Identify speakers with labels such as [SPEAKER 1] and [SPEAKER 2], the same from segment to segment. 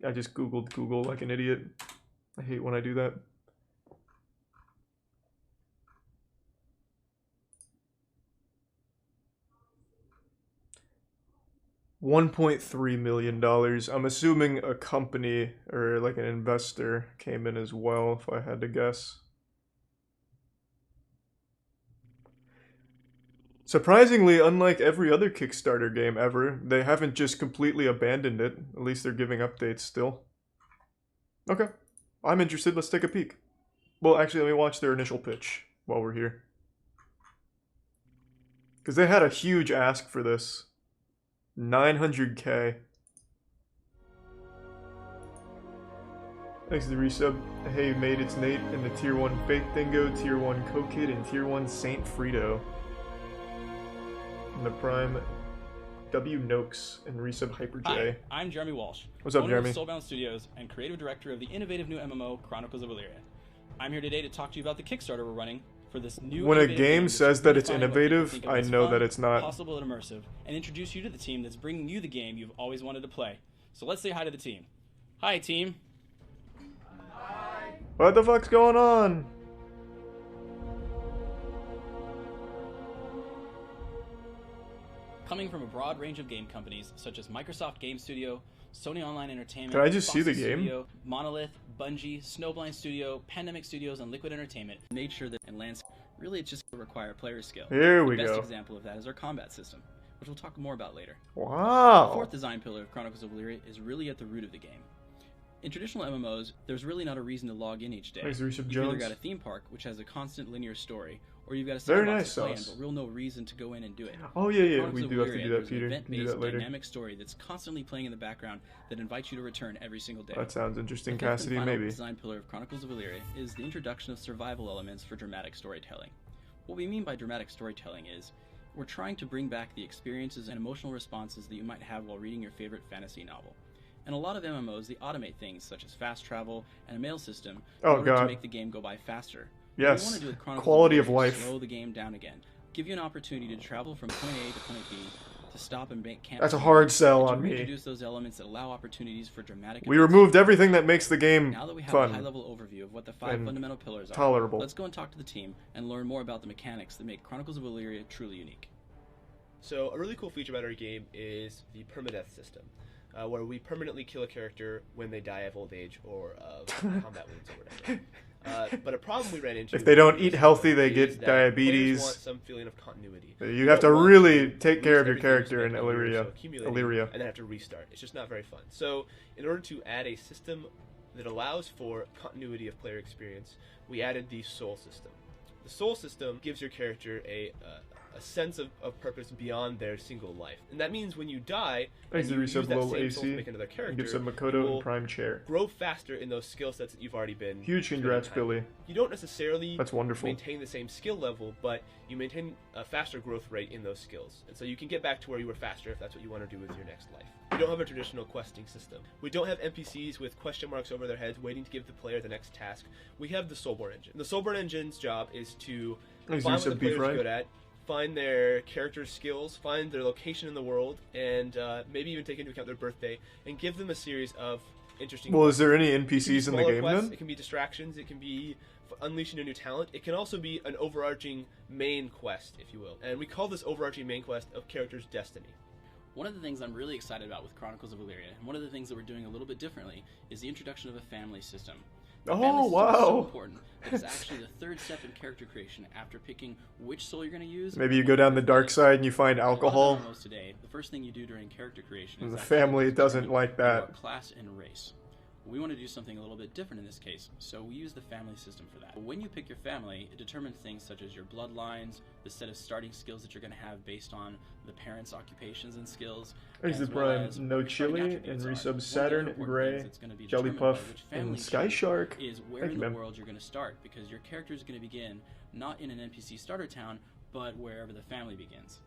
[SPEAKER 1] I just Googled Google like an idiot. I hate when I do that. $1.3 million. I'm assuming a company or like an investor came in as well, if I had to guess. Surprisingly, unlike every other Kickstarter game ever, they haven't just completely abandoned it. At least they're giving updates still. Okay. I'm interested. Let's take a peek. Well, actually, let me watch their initial pitch while we're here. Because they had a huge ask for this. 900K. Thanks to the resub. Hey mate, it's Nate and the Tier 1 Fake Dingo, Tier 1 Kokid, and Tier 1 Saint Frito. And the Prime W Noakes and resub Hyper J.
[SPEAKER 2] Hi, I'm Jeremy Walsh.
[SPEAKER 1] What's up,
[SPEAKER 2] owner
[SPEAKER 1] Jeremy?
[SPEAKER 2] of Soulbound Studios and creative director of the innovative new MMO Chronicles of Elyria. I'm here today to talk to you about the Kickstarter we're running for this new.
[SPEAKER 1] When a game says that it's innovative, I know that it's not.
[SPEAKER 2] Possible and immersive, and introduce you to the team that's bringing you the game you've always wanted to play. So let's say hi to the team. Hi, team.
[SPEAKER 1] Hi. What the fuck's going on?
[SPEAKER 2] Coming from a broad range of game companies such as Microsoft Game Studio, Sony Online Entertainment,
[SPEAKER 1] Can I just see the
[SPEAKER 2] Foxy
[SPEAKER 1] game?
[SPEAKER 2] Studio, Monolith, Bungie, Snowblind Studio, Pandemic Studios, and Liquid Entertainment made sure that in landscape really it's just require player skill.
[SPEAKER 1] Here we
[SPEAKER 2] go. The best
[SPEAKER 1] go.
[SPEAKER 2] example of that is our combat system, which we'll talk more about later.
[SPEAKER 1] Wow.
[SPEAKER 2] The fourth design pillar of Chronicles of Elyria is really at the root of the game. In traditional MMOs, there's really not a reason to log in each day.
[SPEAKER 1] Thanks, Rishabh
[SPEAKER 2] You've
[SPEAKER 1] Jones.
[SPEAKER 2] either got a theme park, which has a constant linear story, or you've got a
[SPEAKER 1] Very
[SPEAKER 2] sandbox
[SPEAKER 1] nice,
[SPEAKER 2] to play in,
[SPEAKER 1] Sauce.
[SPEAKER 2] but real no reason to go in and do it.
[SPEAKER 1] Oh yeah, yeah,
[SPEAKER 2] Chronicles
[SPEAKER 1] we
[SPEAKER 2] of
[SPEAKER 1] do have to
[SPEAKER 2] Elyria,
[SPEAKER 1] do that,
[SPEAKER 2] there's an
[SPEAKER 1] Peter. We can do
[SPEAKER 2] event-based,
[SPEAKER 1] that later.
[SPEAKER 2] dynamic story that's constantly playing in the background that invites you to return every single day.
[SPEAKER 1] That sounds interesting,
[SPEAKER 2] The fifth and
[SPEAKER 1] Cassidy,
[SPEAKER 2] final
[SPEAKER 1] maybe.
[SPEAKER 2] design pillar of Chronicles of Elyria is the introduction of survival elements for dramatic storytelling. What we mean by dramatic storytelling is we're trying to bring back the experiences and emotional responses that you might have while reading your favorite fantasy novel. In a lot of MMOs, they automate things such as fast travel and a mail system in order to make the game go by faster.
[SPEAKER 1] Yes,
[SPEAKER 2] What we want to do with Chronicles
[SPEAKER 1] quality
[SPEAKER 2] of
[SPEAKER 1] of
[SPEAKER 2] Elyria
[SPEAKER 1] life.
[SPEAKER 2] is slow the game down again, give you an opportunity to travel from point A to point B, to stop and make camp.
[SPEAKER 1] That's a hard sell
[SPEAKER 2] and
[SPEAKER 1] on
[SPEAKER 2] to
[SPEAKER 1] me.
[SPEAKER 2] reintroduce those elements that allow opportunities for dramatic.
[SPEAKER 1] We removed everything that makes the game
[SPEAKER 2] Now that we have
[SPEAKER 1] fun
[SPEAKER 2] a high-level overview of what the 5 fundamental pillars are,
[SPEAKER 1] tolerable.
[SPEAKER 2] let's go and talk to the team and learn more about the mechanics that make Chronicles of Elyria truly unique.
[SPEAKER 3] So a really cool feature about our game is the permadeath system, where we permanently kill a character when they die of old age or of combat wounds or whatever. But a problem we ran into
[SPEAKER 1] If they don't eat healthy, they
[SPEAKER 3] is
[SPEAKER 1] get
[SPEAKER 3] that
[SPEAKER 1] diabetes.
[SPEAKER 3] players want some feeling of continuity.
[SPEAKER 1] You have to really take care of your character in Elyria.
[SPEAKER 3] And then have to restart. It's just not very fun. So in order to add a system that allows for continuity of player experience, we added the soul system. The soul system gives your character a sense of purpose beyond their single life. And that means when you die, and you use that same soul to make another character,
[SPEAKER 1] gives them
[SPEAKER 3] you
[SPEAKER 1] Makoto
[SPEAKER 3] will
[SPEAKER 1] and Prime Chair.
[SPEAKER 3] grow faster in those skill sets that you've already been.
[SPEAKER 1] Huge congrats, Billy.
[SPEAKER 3] You don't necessarily
[SPEAKER 1] That's wonderful.
[SPEAKER 3] maintain the same skill level, but you maintain a faster growth rate in those skills. And so you can get back to where you were faster if that's what you want to do with your next life. We don't have a traditional questing system. We don't have NPCs with question marks over their heads waiting to give the player the next task. We have the Soulborn engine. The Soulborn engine's job is to find what the player's good at, find their character's skills, find their location in the world, and maybe even take into account their birthday, and give them a series of interesting
[SPEAKER 1] Well,
[SPEAKER 3] quests.
[SPEAKER 1] is there any NPCs in the game
[SPEAKER 3] quests,
[SPEAKER 1] then?
[SPEAKER 3] It can be distractions, it can be unleashing a new talent, it can also be an overarching main quest, if you will. And we call this overarching main quest of character's destiny.
[SPEAKER 2] One of the things I'm really excited about with Chronicles of Elyria, and one of the things that we're doing a little bit differently, is the introduction of a family system. The family system is so important that it's actually the third step in character creation after picking which soul you're going to use.
[SPEAKER 1] Maybe you go down the dark side and you find alcohol.
[SPEAKER 2] Today, the first thing you do during character creation is
[SPEAKER 1] the family doesn't like that.
[SPEAKER 2] Class and race. We want to do something a little bit different in this case, so we use the family system for that. When you pick your family, it determines things such as your bloodlines, the set of starting skills that you're going to have based on the parents' occupations and skills.
[SPEAKER 1] There's the Prime No Chili and resub Saturn, Gray, Jellypuff, and Sky Shark.
[SPEAKER 2] Is where in the world you're going to start, because your character is going to begin not in an NPC starter town, but wherever the family begins.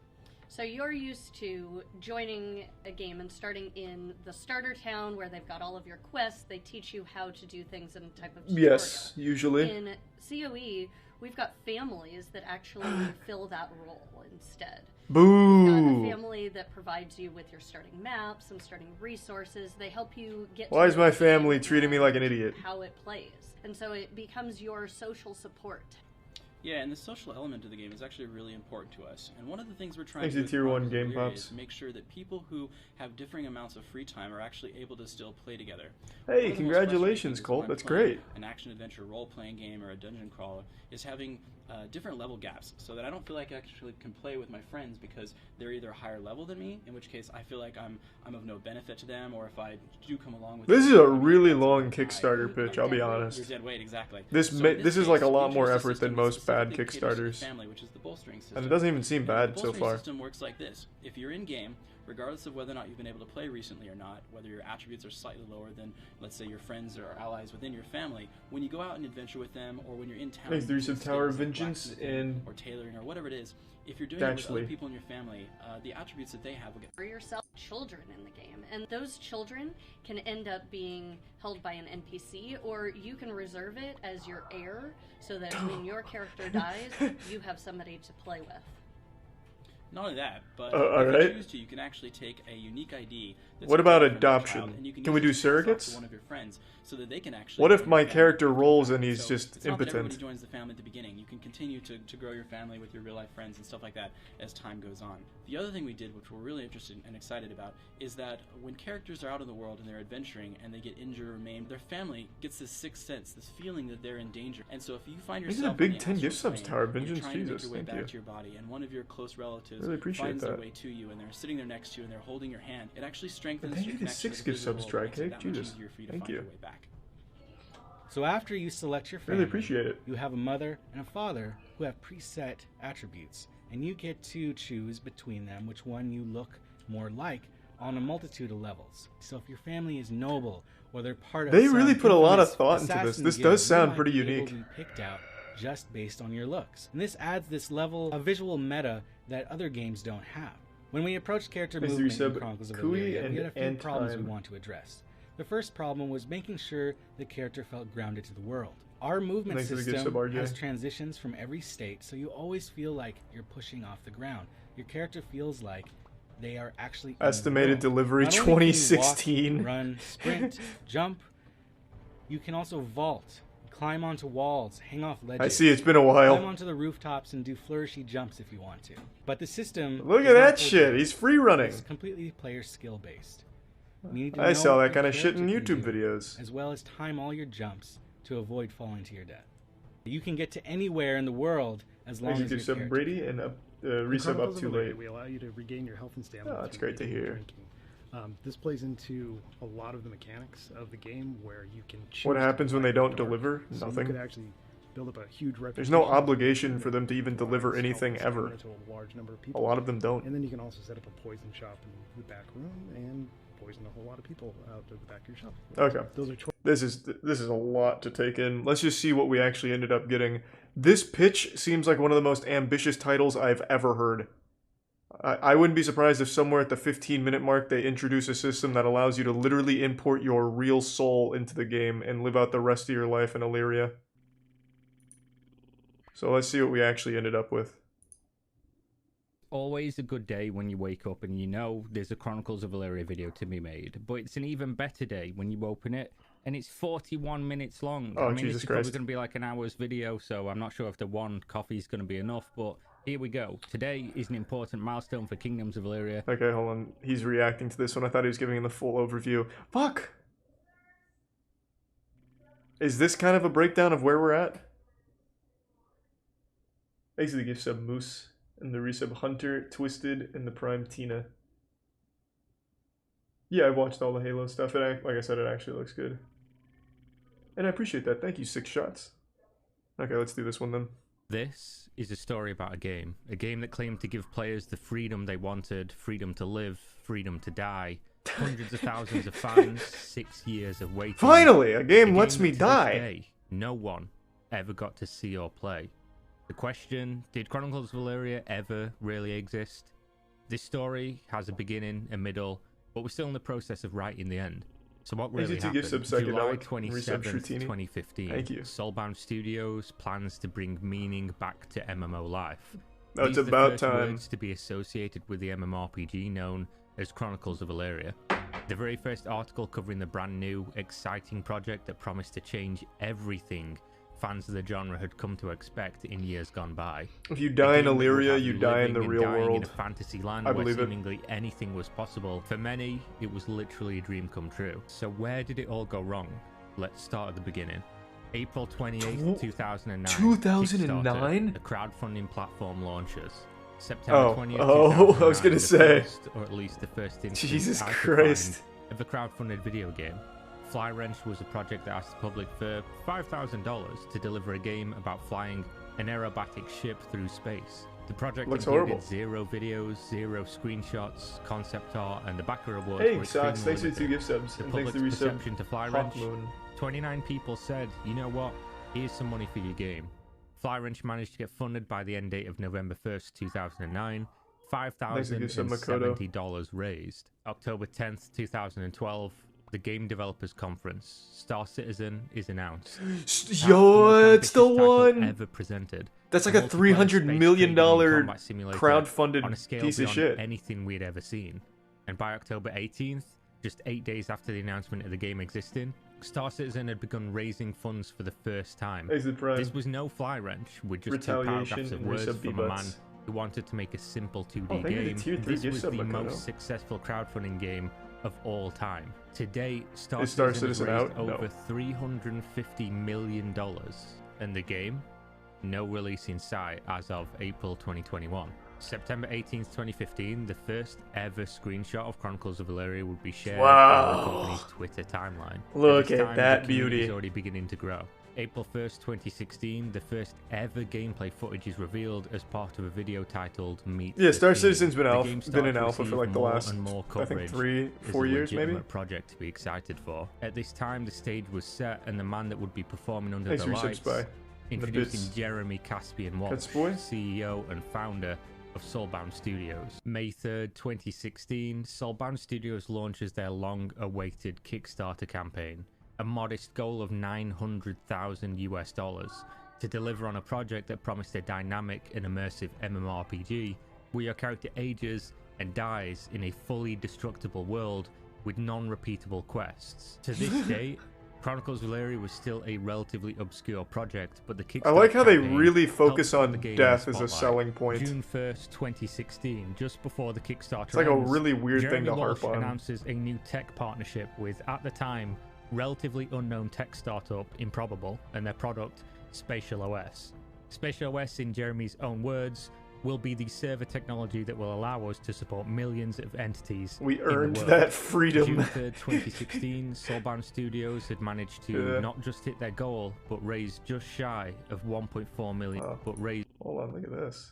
[SPEAKER 4] So you're used to joining a game and starting in the starter town where they've got all of your quests. They teach you how to do things in a type of tutorial.
[SPEAKER 1] Yes, usually.
[SPEAKER 4] In COE, We've got families that actually fill that role instead.
[SPEAKER 1] Boo!
[SPEAKER 4] You've got a family that provides you with your starting maps and starting resources. They help you get to
[SPEAKER 1] Why is
[SPEAKER 4] know
[SPEAKER 1] my
[SPEAKER 4] the
[SPEAKER 1] family
[SPEAKER 4] game
[SPEAKER 1] treating me like an
[SPEAKER 4] and
[SPEAKER 1] idiot?
[SPEAKER 4] how it plays. And so it becomes your social support.
[SPEAKER 2] Yeah, and the social element of the game is actually really important to us. And one of the things we're trying
[SPEAKER 1] Thanks
[SPEAKER 2] to
[SPEAKER 1] to
[SPEAKER 2] do
[SPEAKER 1] Tier
[SPEAKER 2] with
[SPEAKER 1] 1
[SPEAKER 2] Chronicles of
[SPEAKER 1] Game
[SPEAKER 2] Elyria
[SPEAKER 1] Pops.
[SPEAKER 2] is make sure that people who have differing amounts of free time are actually able to still play together.
[SPEAKER 1] Hey,
[SPEAKER 2] One of the most
[SPEAKER 1] congratulations,
[SPEAKER 2] frustrating things
[SPEAKER 1] Colt.
[SPEAKER 2] when I'm
[SPEAKER 1] That's
[SPEAKER 2] playing
[SPEAKER 1] great.
[SPEAKER 2] An action-adventure role-playing game or a dungeon crawler is having different level gaps, so that I don't feel like I actually can play with my friends because they're either a higher level than me, in which case I feel like I'm of no benefit to them, or if I do come along with
[SPEAKER 1] This
[SPEAKER 2] them,
[SPEAKER 1] is a
[SPEAKER 2] I mean,
[SPEAKER 1] really
[SPEAKER 2] that's
[SPEAKER 1] long
[SPEAKER 2] something
[SPEAKER 1] Kickstarter pitch, I'll be
[SPEAKER 2] You're
[SPEAKER 1] honest.
[SPEAKER 2] dead weight, exactly.
[SPEAKER 1] This
[SPEAKER 2] So in
[SPEAKER 1] is like a
[SPEAKER 2] case,
[SPEAKER 1] lot
[SPEAKER 2] we
[SPEAKER 1] more
[SPEAKER 2] introduced a
[SPEAKER 1] effort than
[SPEAKER 2] system that
[SPEAKER 1] most bad
[SPEAKER 2] specifically caters to the
[SPEAKER 1] Kickstarters.
[SPEAKER 2] family, which is the bolstering system.
[SPEAKER 1] And it doesn't even seem
[SPEAKER 2] And
[SPEAKER 1] bad
[SPEAKER 2] the
[SPEAKER 1] so
[SPEAKER 2] bolstering
[SPEAKER 1] far.
[SPEAKER 2] system works like this. If you're in game, regardless of whether or not you've been able to play recently or not, whether your attributes are slightly lower than, let's say, your friends or allies within your family, when you go out and adventure with them, or when you're in town,
[SPEAKER 1] Thanks, Theresa,
[SPEAKER 2] doing
[SPEAKER 1] Tower of
[SPEAKER 2] skills like
[SPEAKER 1] Vengeance
[SPEAKER 2] blacksmithing
[SPEAKER 1] and
[SPEAKER 2] or tailoring or whatever it is, if you're doing it with
[SPEAKER 1] Actually.
[SPEAKER 2] other people in your family, the attributes that they have will get.
[SPEAKER 4] For yourself, children in the game, and those children can end up being held by an NPC, or you can reserve it as your heir, so that when your character dies, you have somebody to play with.
[SPEAKER 2] Not only that, but
[SPEAKER 1] alright.
[SPEAKER 2] if you choose to, you can actually take a unique ID. That's
[SPEAKER 1] What about
[SPEAKER 2] different from your
[SPEAKER 1] adoption?
[SPEAKER 2] child, and you
[SPEAKER 1] Can we
[SPEAKER 2] use
[SPEAKER 1] do
[SPEAKER 2] it to pass off
[SPEAKER 1] surrogates?
[SPEAKER 2] to one of your friends, so that they can actually.
[SPEAKER 1] What if
[SPEAKER 2] join
[SPEAKER 1] my
[SPEAKER 2] your family
[SPEAKER 1] character
[SPEAKER 2] after
[SPEAKER 1] rolls
[SPEAKER 2] that.
[SPEAKER 1] and he's
[SPEAKER 2] So
[SPEAKER 1] just
[SPEAKER 2] it's not that everybody
[SPEAKER 1] impotent?
[SPEAKER 2] joins the family at the beginning. You can continue to grow your family with your real life friends and stuff like that as time goes on. The other thing we did, which we're really interested and excited about, is that when characters are out in the world and they're adventuring and they get injured or maimed, their family gets this sixth sense, this feeling that they're in danger. And so if you find
[SPEAKER 1] These
[SPEAKER 2] yourself
[SPEAKER 1] are big
[SPEAKER 2] on the
[SPEAKER 1] 10 gift
[SPEAKER 2] astral
[SPEAKER 1] subs,
[SPEAKER 2] plane,
[SPEAKER 1] Tower of
[SPEAKER 2] and you're
[SPEAKER 1] Vengeance.
[SPEAKER 2] trying to make
[SPEAKER 1] Jesus,
[SPEAKER 2] your way
[SPEAKER 1] thank
[SPEAKER 2] back
[SPEAKER 1] you.
[SPEAKER 2] to your body, and one of your close relatives
[SPEAKER 1] Really appreciate
[SPEAKER 2] finds their
[SPEAKER 1] that.
[SPEAKER 2] way to you, and they're sitting there next to you and they're holding your hand, it actually strengthens
[SPEAKER 1] thank
[SPEAKER 2] your
[SPEAKER 1] you for
[SPEAKER 2] connection
[SPEAKER 1] 6
[SPEAKER 2] to the
[SPEAKER 1] gift
[SPEAKER 2] physical
[SPEAKER 1] subs,
[SPEAKER 2] world, makes it
[SPEAKER 1] Dry Cake.
[SPEAKER 2] that much
[SPEAKER 1] Jesus.
[SPEAKER 2] easier for you to
[SPEAKER 1] Thank
[SPEAKER 2] find
[SPEAKER 1] you.
[SPEAKER 2] your way back.
[SPEAKER 5] So after you select your family,
[SPEAKER 1] Really appreciate it.
[SPEAKER 5] you have a mother and a father who have preset attributes, and you get to choose between them which one you look more like on a multitude of levels. So if your family is noble, or they're part of
[SPEAKER 1] They
[SPEAKER 5] some
[SPEAKER 1] really put a lot of
[SPEAKER 5] infamous
[SPEAKER 1] thought into this.
[SPEAKER 5] assassin
[SPEAKER 1] This
[SPEAKER 5] guild,
[SPEAKER 1] does sound
[SPEAKER 5] you might
[SPEAKER 1] pretty
[SPEAKER 5] be able
[SPEAKER 1] unique.
[SPEAKER 5] to be picked out just based on your looks. And this adds this level of visual meta that other games don't have. When we approached character
[SPEAKER 1] Thanks to
[SPEAKER 5] movement in
[SPEAKER 1] resub
[SPEAKER 5] Chronicles of
[SPEAKER 1] Kui
[SPEAKER 5] Elyria,
[SPEAKER 1] and
[SPEAKER 5] we had a few
[SPEAKER 1] Antime.
[SPEAKER 5] problems we want to address. The first problem was making sure the character felt grounded to the world. Our movement
[SPEAKER 1] Thanks for the gift
[SPEAKER 5] system
[SPEAKER 1] sub, RJ.
[SPEAKER 5] has transitions from every state, so you always feel like you're pushing off the ground. Your character feels like they are actually in the
[SPEAKER 1] Estimated
[SPEAKER 5] world.
[SPEAKER 1] delivery
[SPEAKER 5] Not only can you
[SPEAKER 1] 2016.
[SPEAKER 5] walk, run, sprint, jump. You can also vault, climb onto walls, hang off ledges.
[SPEAKER 1] I see, it's been a
[SPEAKER 5] Climb
[SPEAKER 1] while.
[SPEAKER 5] onto the rooftops and do flourishy jumps if you want to. But the system
[SPEAKER 1] Look
[SPEAKER 5] does
[SPEAKER 1] at
[SPEAKER 5] not
[SPEAKER 1] that
[SPEAKER 5] hold
[SPEAKER 1] shit.
[SPEAKER 5] you.
[SPEAKER 1] He's free running.
[SPEAKER 5] It's completely player skill based. You need to
[SPEAKER 1] I
[SPEAKER 5] know
[SPEAKER 1] saw
[SPEAKER 5] what
[SPEAKER 1] that
[SPEAKER 5] your
[SPEAKER 1] kind of shit in
[SPEAKER 5] character
[SPEAKER 1] YouTube
[SPEAKER 5] can do,
[SPEAKER 1] videos.
[SPEAKER 5] as well as time all your jumps to avoid falling to your death. You can get to anywhere in the world as long
[SPEAKER 1] Thanks
[SPEAKER 5] as
[SPEAKER 1] to
[SPEAKER 5] your
[SPEAKER 1] sub
[SPEAKER 5] character
[SPEAKER 1] Brady
[SPEAKER 5] can.
[SPEAKER 1] and
[SPEAKER 6] In
[SPEAKER 1] resub up
[SPEAKER 6] Chronicles
[SPEAKER 1] too
[SPEAKER 6] of Elyria,
[SPEAKER 1] late.
[SPEAKER 6] We allow you to regain your health and stamina.
[SPEAKER 1] Oh, that's
[SPEAKER 6] through
[SPEAKER 1] great to
[SPEAKER 6] eating and
[SPEAKER 1] hear.
[SPEAKER 6] drinking. This plays into a lot of the mechanics of the game where you can choose
[SPEAKER 1] What
[SPEAKER 6] to
[SPEAKER 1] happens when
[SPEAKER 6] fight
[SPEAKER 1] they don't
[SPEAKER 6] in the dark.
[SPEAKER 1] deliver?
[SPEAKER 6] So
[SPEAKER 1] Nothing.
[SPEAKER 6] You could actually build up a huge reputation.
[SPEAKER 1] There's no obligation for them to even deliver
[SPEAKER 6] Provides health
[SPEAKER 1] anything
[SPEAKER 6] and
[SPEAKER 1] ever.
[SPEAKER 6] stamina to a large number of
[SPEAKER 1] A
[SPEAKER 6] people.
[SPEAKER 1] lot of them don't.
[SPEAKER 6] And then you can also set up a poison shop in the back room and poison a whole lot of people out of the back of your shop.
[SPEAKER 1] Okay.
[SPEAKER 6] Those are
[SPEAKER 1] This is a lot to take in. Let's just see what we actually ended up getting. This pitch seems like one of the most ambitious titles I've ever heard. I wouldn't be surprised if somewhere at the 15-minute mark they introduce a system that allows you to literally import your real soul into the game and live out the rest of your life in Elyria. So let's see what we actually ended up with.
[SPEAKER 7] Always a good day when you wake up and you know there's a Chronicles of Elyria video to be made, but it's an even better day when you open it and it's 41 minutes long.
[SPEAKER 1] Oh,
[SPEAKER 7] I mean,
[SPEAKER 1] Jesus
[SPEAKER 7] this is probably
[SPEAKER 1] Christ.
[SPEAKER 7] going to be like an hour's video, so I'm not sure if the one coffee is going to be enough, but here we go. Today is an important milestone for Kingdoms of Elyria.
[SPEAKER 1] Okay, hold on. He's reacting to this one. I thought he was giving the full overview. Fuck! Is this kind of a breakdown of where we're at? Thanks to the gift sub Moose and the resub Hunter, Twisted, and the Prime Tina. Yeah, I've watched all the Halo stuff. Like I said, it actually looks good. And I appreciate that. Thank you, 6 shots. Okay, let's do this one then.
[SPEAKER 7] This is a story about a game that claimed to give players the freedom they wanted, freedom to live, freedom to die. Hundreds of thousands of fans, 6 years of waiting.
[SPEAKER 1] Finally, a game
[SPEAKER 7] A
[SPEAKER 1] lets
[SPEAKER 7] game
[SPEAKER 1] me
[SPEAKER 7] to this
[SPEAKER 1] die.
[SPEAKER 7] day no one ever got to see or play. The question, did Chronicles of Elyria ever really exist? This story has a beginning, a middle, but we're still in the process of writing the end. So what
[SPEAKER 1] Thank you
[SPEAKER 7] really
[SPEAKER 1] to Gift
[SPEAKER 7] happened?
[SPEAKER 1] Sub
[SPEAKER 7] July
[SPEAKER 1] Psychedelic,
[SPEAKER 7] 27th,
[SPEAKER 1] Resub
[SPEAKER 7] 2015.
[SPEAKER 1] Thank you.
[SPEAKER 7] Soulbound Studios plans to bring meaning back to MMO life.
[SPEAKER 1] Oh, it's
[SPEAKER 7] These are the
[SPEAKER 1] about
[SPEAKER 7] first
[SPEAKER 1] time.
[SPEAKER 7] words to be associated with the MMORPG known as Chronicles of Elyria. The very first article covering the brand new, exciting project that promised to change everything fans of the genre had come to expect in years gone by.
[SPEAKER 1] If you die in
[SPEAKER 7] A game that would
[SPEAKER 1] Elyria,
[SPEAKER 7] have
[SPEAKER 1] you die in the
[SPEAKER 7] living and
[SPEAKER 1] real
[SPEAKER 7] dying in
[SPEAKER 1] world.
[SPEAKER 7] a fantasy land
[SPEAKER 1] I
[SPEAKER 7] where
[SPEAKER 1] believe it.
[SPEAKER 7] seemingly anything was possible. For many, it was literally a dream come true. So where did it all go wrong? Let's start at the beginning. April 28th, 2009.
[SPEAKER 1] 2009?
[SPEAKER 7] Kickstarter, the crowdfunding platform launches. September 20th,
[SPEAKER 1] Oh, I was
[SPEAKER 7] 2009,
[SPEAKER 1] gonna
[SPEAKER 7] the
[SPEAKER 1] say.
[SPEAKER 7] first, or at least the first instance
[SPEAKER 1] Jesus
[SPEAKER 7] I could
[SPEAKER 1] Christ.
[SPEAKER 7] find of a crowdfunded video game. Fly Wrench was a project that asked the public for $5,000 to deliver a game about flying an aerobatic ship through space. The project
[SPEAKER 1] Looks
[SPEAKER 7] included
[SPEAKER 1] horrible.
[SPEAKER 7] 0 videos, 0 screenshots, concept art, and the backer awards
[SPEAKER 1] Hey,
[SPEAKER 7] were
[SPEAKER 1] Socks,
[SPEAKER 7] extremely
[SPEAKER 1] thanks for the 2
[SPEAKER 7] limited.
[SPEAKER 1] gift subs.
[SPEAKER 7] The
[SPEAKER 1] And thanks
[SPEAKER 7] public's
[SPEAKER 1] to resub
[SPEAKER 7] perception to Fly
[SPEAKER 1] Hawk
[SPEAKER 7] Wrench,
[SPEAKER 1] Moon.
[SPEAKER 7] 29 people said, you know what, here's some money for your game. Fly Wrench managed to get funded by the end date of November 1st, 2009. $5,070 raised. October 10th, 2012, the Game Developers Conference. Star Citizen is announced.
[SPEAKER 1] Yo, it's the
[SPEAKER 7] Fastest title
[SPEAKER 1] one!
[SPEAKER 7] ever presented.
[SPEAKER 1] That's like
[SPEAKER 7] A
[SPEAKER 1] a
[SPEAKER 7] multiplayer
[SPEAKER 1] $300
[SPEAKER 7] space
[SPEAKER 1] million
[SPEAKER 7] trading and combat simulator
[SPEAKER 1] crowdfunded
[SPEAKER 7] on a scale
[SPEAKER 1] piece of
[SPEAKER 7] beyond
[SPEAKER 1] shit.
[SPEAKER 7] anything we'd ever seen. And by October 18th, just 8 days after the announcement of the game existing, Star Citizen had begun raising funds for the first time.
[SPEAKER 1] Exit Prime.
[SPEAKER 7] This was no Fly Wrench with just 2
[SPEAKER 1] Retaliation
[SPEAKER 7] paragraphs of
[SPEAKER 1] and
[SPEAKER 7] words
[SPEAKER 1] resub
[SPEAKER 7] from a man
[SPEAKER 1] V-Bucks.
[SPEAKER 7] who wanted to make a simple 2D
[SPEAKER 1] Oh, thank you to
[SPEAKER 7] game.
[SPEAKER 1] Tier 3
[SPEAKER 7] This
[SPEAKER 1] gift
[SPEAKER 7] was
[SPEAKER 1] sub,
[SPEAKER 7] the
[SPEAKER 1] Makoto.
[SPEAKER 7] most successful crowdfunding game of all time. To date, Star
[SPEAKER 1] Is Star
[SPEAKER 7] Citizen has
[SPEAKER 1] Citizen
[SPEAKER 7] raised
[SPEAKER 1] out? No.
[SPEAKER 7] over $350 million. And the game? No release in sight as of April 2021. September 18th, 2015, the first ever screenshot of Chronicles of Elyria would be shared on the company's Twitter timeline.
[SPEAKER 1] Look
[SPEAKER 7] this
[SPEAKER 1] at
[SPEAKER 7] time,
[SPEAKER 1] that
[SPEAKER 7] the community
[SPEAKER 1] beauty.
[SPEAKER 7] is already beginning to grow. April 1st, 2016, the first ever gameplay footage is revealed as part of a video titled Meet
[SPEAKER 1] Yeah,
[SPEAKER 7] the
[SPEAKER 1] Star
[SPEAKER 7] Team.
[SPEAKER 1] Citizen's been
[SPEAKER 7] The
[SPEAKER 1] alpha,
[SPEAKER 7] game
[SPEAKER 1] been
[SPEAKER 7] started
[SPEAKER 1] in
[SPEAKER 7] to
[SPEAKER 1] alpha for
[SPEAKER 7] receive
[SPEAKER 1] like the
[SPEAKER 7] more
[SPEAKER 1] last,
[SPEAKER 7] and more
[SPEAKER 1] I think
[SPEAKER 7] coverage
[SPEAKER 1] 3,
[SPEAKER 7] as
[SPEAKER 1] 4
[SPEAKER 7] a
[SPEAKER 1] years maybe.
[SPEAKER 7] legitimate project to be excited for. At this time, the stage was set and the man that would be performing under
[SPEAKER 1] Thanks
[SPEAKER 7] the
[SPEAKER 1] for
[SPEAKER 7] lights,
[SPEAKER 1] subscribe.
[SPEAKER 7] introducing
[SPEAKER 1] bits.
[SPEAKER 7] Jeremy Caspian Walsh,
[SPEAKER 1] Cuts boy.
[SPEAKER 7] CEO and founder of Soulbound Studios. May 3rd, 2016, Soulbound Studios launches their long-awaited Kickstarter campaign, a modest goal of $900,000 to deliver on a project that promised a dynamic and immersive MMORPG where your character ages and dies in a fully destructible world with non-repeatable quests. To this date, Chronicles of Elyria was still a relatively obscure project, but the Kickstarter
[SPEAKER 1] I like how they
[SPEAKER 7] campaign
[SPEAKER 1] really focus
[SPEAKER 7] helped put
[SPEAKER 1] on
[SPEAKER 7] the game in
[SPEAKER 1] death
[SPEAKER 7] the
[SPEAKER 1] as a
[SPEAKER 7] spotlight.
[SPEAKER 1] selling point.
[SPEAKER 7] June 1st, 2016, just before the Kickstarter
[SPEAKER 1] It's like a
[SPEAKER 7] ends,
[SPEAKER 1] really weird
[SPEAKER 7] Jeremy
[SPEAKER 1] thing to
[SPEAKER 7] Walsh
[SPEAKER 1] harp on.
[SPEAKER 7] announces a new tech partnership with, at the time, relatively unknown tech startup Improbable and their product, Spatial OS. Spatial OS, in Jeremy's own words, will be the server technology that will allow us to support millions of entities.
[SPEAKER 1] We
[SPEAKER 7] in the
[SPEAKER 1] earned
[SPEAKER 7] world.
[SPEAKER 1] that
[SPEAKER 7] June
[SPEAKER 1] freedom.
[SPEAKER 7] 3rd, 2016, Soulbound Studios had managed to
[SPEAKER 1] Yeah.
[SPEAKER 7] not just hit their goal, but raise just shy of 1.4 million.
[SPEAKER 1] Wow.
[SPEAKER 7] But raise
[SPEAKER 1] Hold on, look at this.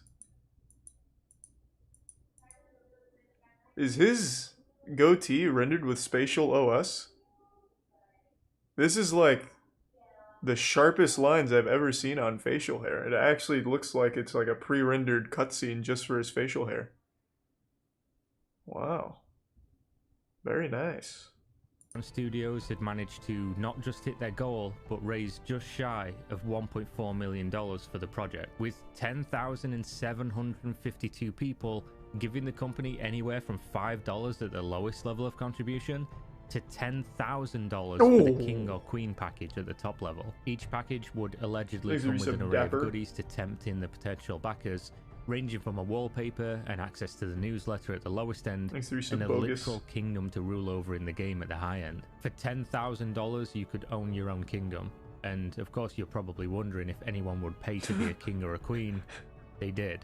[SPEAKER 1] Is his goatee rendered with Spatial OS? This is like the sharpest lines I've ever seen on facial hair. It actually looks like it's like a pre-rendered cutscene just for his facial hair. Wow. Very nice.
[SPEAKER 7] Studios had managed to not just hit their goal, but raise just shy of $1.4 million for the project, with 10,752 people giving the company anywhere from $5 at the lowest level of contribution to $10,000 for the King or Queen package at the top level. Each package would allegedly
[SPEAKER 1] Thanks
[SPEAKER 7] come
[SPEAKER 1] for
[SPEAKER 7] with an
[SPEAKER 1] some
[SPEAKER 7] array
[SPEAKER 1] dapper.
[SPEAKER 7] of goodies to tempt in the potential backers, ranging from a wallpaper and access to the newsletter at the lowest end,
[SPEAKER 1] Thanks for
[SPEAKER 7] and
[SPEAKER 1] some
[SPEAKER 7] a
[SPEAKER 1] bogus.
[SPEAKER 7] literal kingdom to rule over in the game at the high end. For $10,000 you could own your own kingdom, and of course you're probably wondering if anyone would pay to be a king or a queen. They did.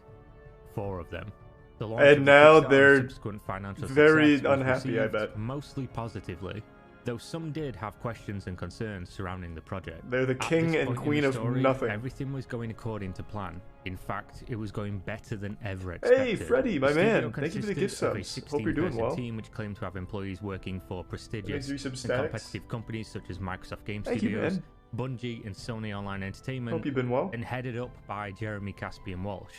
[SPEAKER 7] 4 of them. The launch
[SPEAKER 1] And
[SPEAKER 7] of the
[SPEAKER 1] now
[SPEAKER 7] Kickstarter
[SPEAKER 1] they're
[SPEAKER 7] subsequent financial
[SPEAKER 1] very
[SPEAKER 7] success was
[SPEAKER 1] unhappy, I
[SPEAKER 7] received
[SPEAKER 1] bet.
[SPEAKER 7] mostly positively, though some did have questions and concerns surrounding the project.
[SPEAKER 1] They're the
[SPEAKER 7] At
[SPEAKER 1] king
[SPEAKER 7] this
[SPEAKER 1] and
[SPEAKER 7] point in
[SPEAKER 1] queen
[SPEAKER 7] the
[SPEAKER 1] of
[SPEAKER 7] story,
[SPEAKER 1] nothing.
[SPEAKER 7] Everything was going according to plan. In fact, it was going better than ever expected.
[SPEAKER 1] Hey, Freddy, my
[SPEAKER 7] The studio
[SPEAKER 1] man. Thank you for the gift
[SPEAKER 7] consisted of a
[SPEAKER 1] subs. Hope you're doing
[SPEAKER 7] 16-person
[SPEAKER 1] well.
[SPEAKER 7] team which claimed to have employees working for prestigious
[SPEAKER 1] Thanks for
[SPEAKER 7] and
[SPEAKER 1] some statics.
[SPEAKER 7] competitive companies such as Microsoft Game
[SPEAKER 1] Thank you,
[SPEAKER 7] Studios,
[SPEAKER 1] man.
[SPEAKER 7] Bungie, and Sony Online Entertainment,
[SPEAKER 1] Hope you've been well.
[SPEAKER 7] and headed up by Jeremy Caspian Walsh.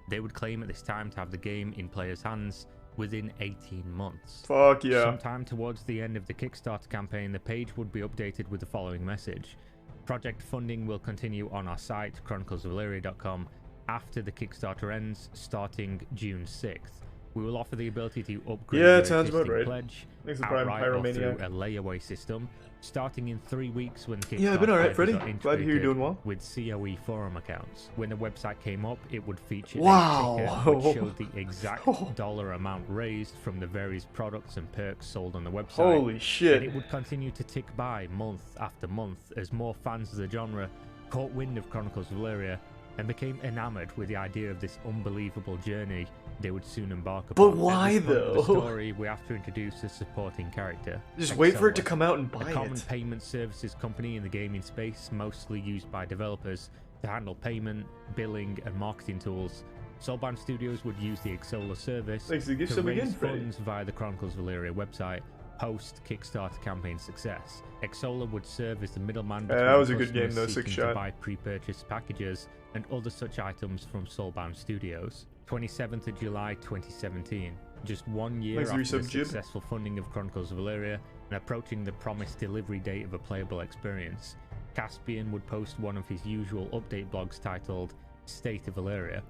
[SPEAKER 7] They would claim at this time to have the game in players' hands within 18 months.
[SPEAKER 1] Fuck yeah.
[SPEAKER 7] Sometime towards the end of the Kickstarter campaign, the page would be updated with the following message. Project funding will continue on our site, chroniclesofelyria.com, after the Kickstarter ends, starting June 6th. We will offer the ability to upgrade your
[SPEAKER 1] it sounds about
[SPEAKER 7] existing
[SPEAKER 1] right.
[SPEAKER 7] pledge
[SPEAKER 1] Thanks for Prime
[SPEAKER 7] outright or through
[SPEAKER 1] Pyromaniac.
[SPEAKER 7] a layaway system, starting in 3 weeks when Kickstarter
[SPEAKER 1] Yeah, I've been alright,
[SPEAKER 7] pledges
[SPEAKER 1] Freddy.
[SPEAKER 7] are
[SPEAKER 1] Glad to hear you're doing well.
[SPEAKER 7] with COE forum accounts. When the website came up, it would feature
[SPEAKER 1] Wow.
[SPEAKER 7] a ticker which showed the exact dollar amount raised from the various products and perks sold on the website.
[SPEAKER 1] Holy
[SPEAKER 7] And
[SPEAKER 1] shit.
[SPEAKER 7] it would continue to tick by month after month as more fans of the genre caught wind of Chronicles of Elyria and became enamored with the idea of this unbelievable journey they would soon embark upon.
[SPEAKER 1] But why,
[SPEAKER 7] At this point of the
[SPEAKER 1] though?
[SPEAKER 7] story, we have to introduce a supporting character.
[SPEAKER 1] Just wait for it to
[SPEAKER 7] Exola,
[SPEAKER 1] come out and
[SPEAKER 7] a
[SPEAKER 1] buy
[SPEAKER 7] common
[SPEAKER 1] it.
[SPEAKER 7] payment services company in the gaming space, mostly used by developers to handle payment, billing, and marketing tools. Soulbound Studios would use the Exola service
[SPEAKER 1] Thanks for the gift
[SPEAKER 7] to
[SPEAKER 1] sub
[SPEAKER 7] raise
[SPEAKER 1] again, Freddy.
[SPEAKER 7] funds via the Chronicles of Elyria website post-Kickstarter campaign success. Exola would serve as the middleman between
[SPEAKER 1] that was a good game,
[SPEAKER 7] customers
[SPEAKER 1] though,
[SPEAKER 7] seeking
[SPEAKER 1] Six Shot.
[SPEAKER 7] to buy pre-purchased packages and other such items from Soulbound Studios. 27th of July 2017, just 1 year
[SPEAKER 1] Thanks for your
[SPEAKER 7] after the
[SPEAKER 1] sub, Jib.
[SPEAKER 7] successful funding of Chronicles of Elyria and approaching the promised delivery date of a playable experience, Caspian would post one of his usual update blogs titled State of Elyria.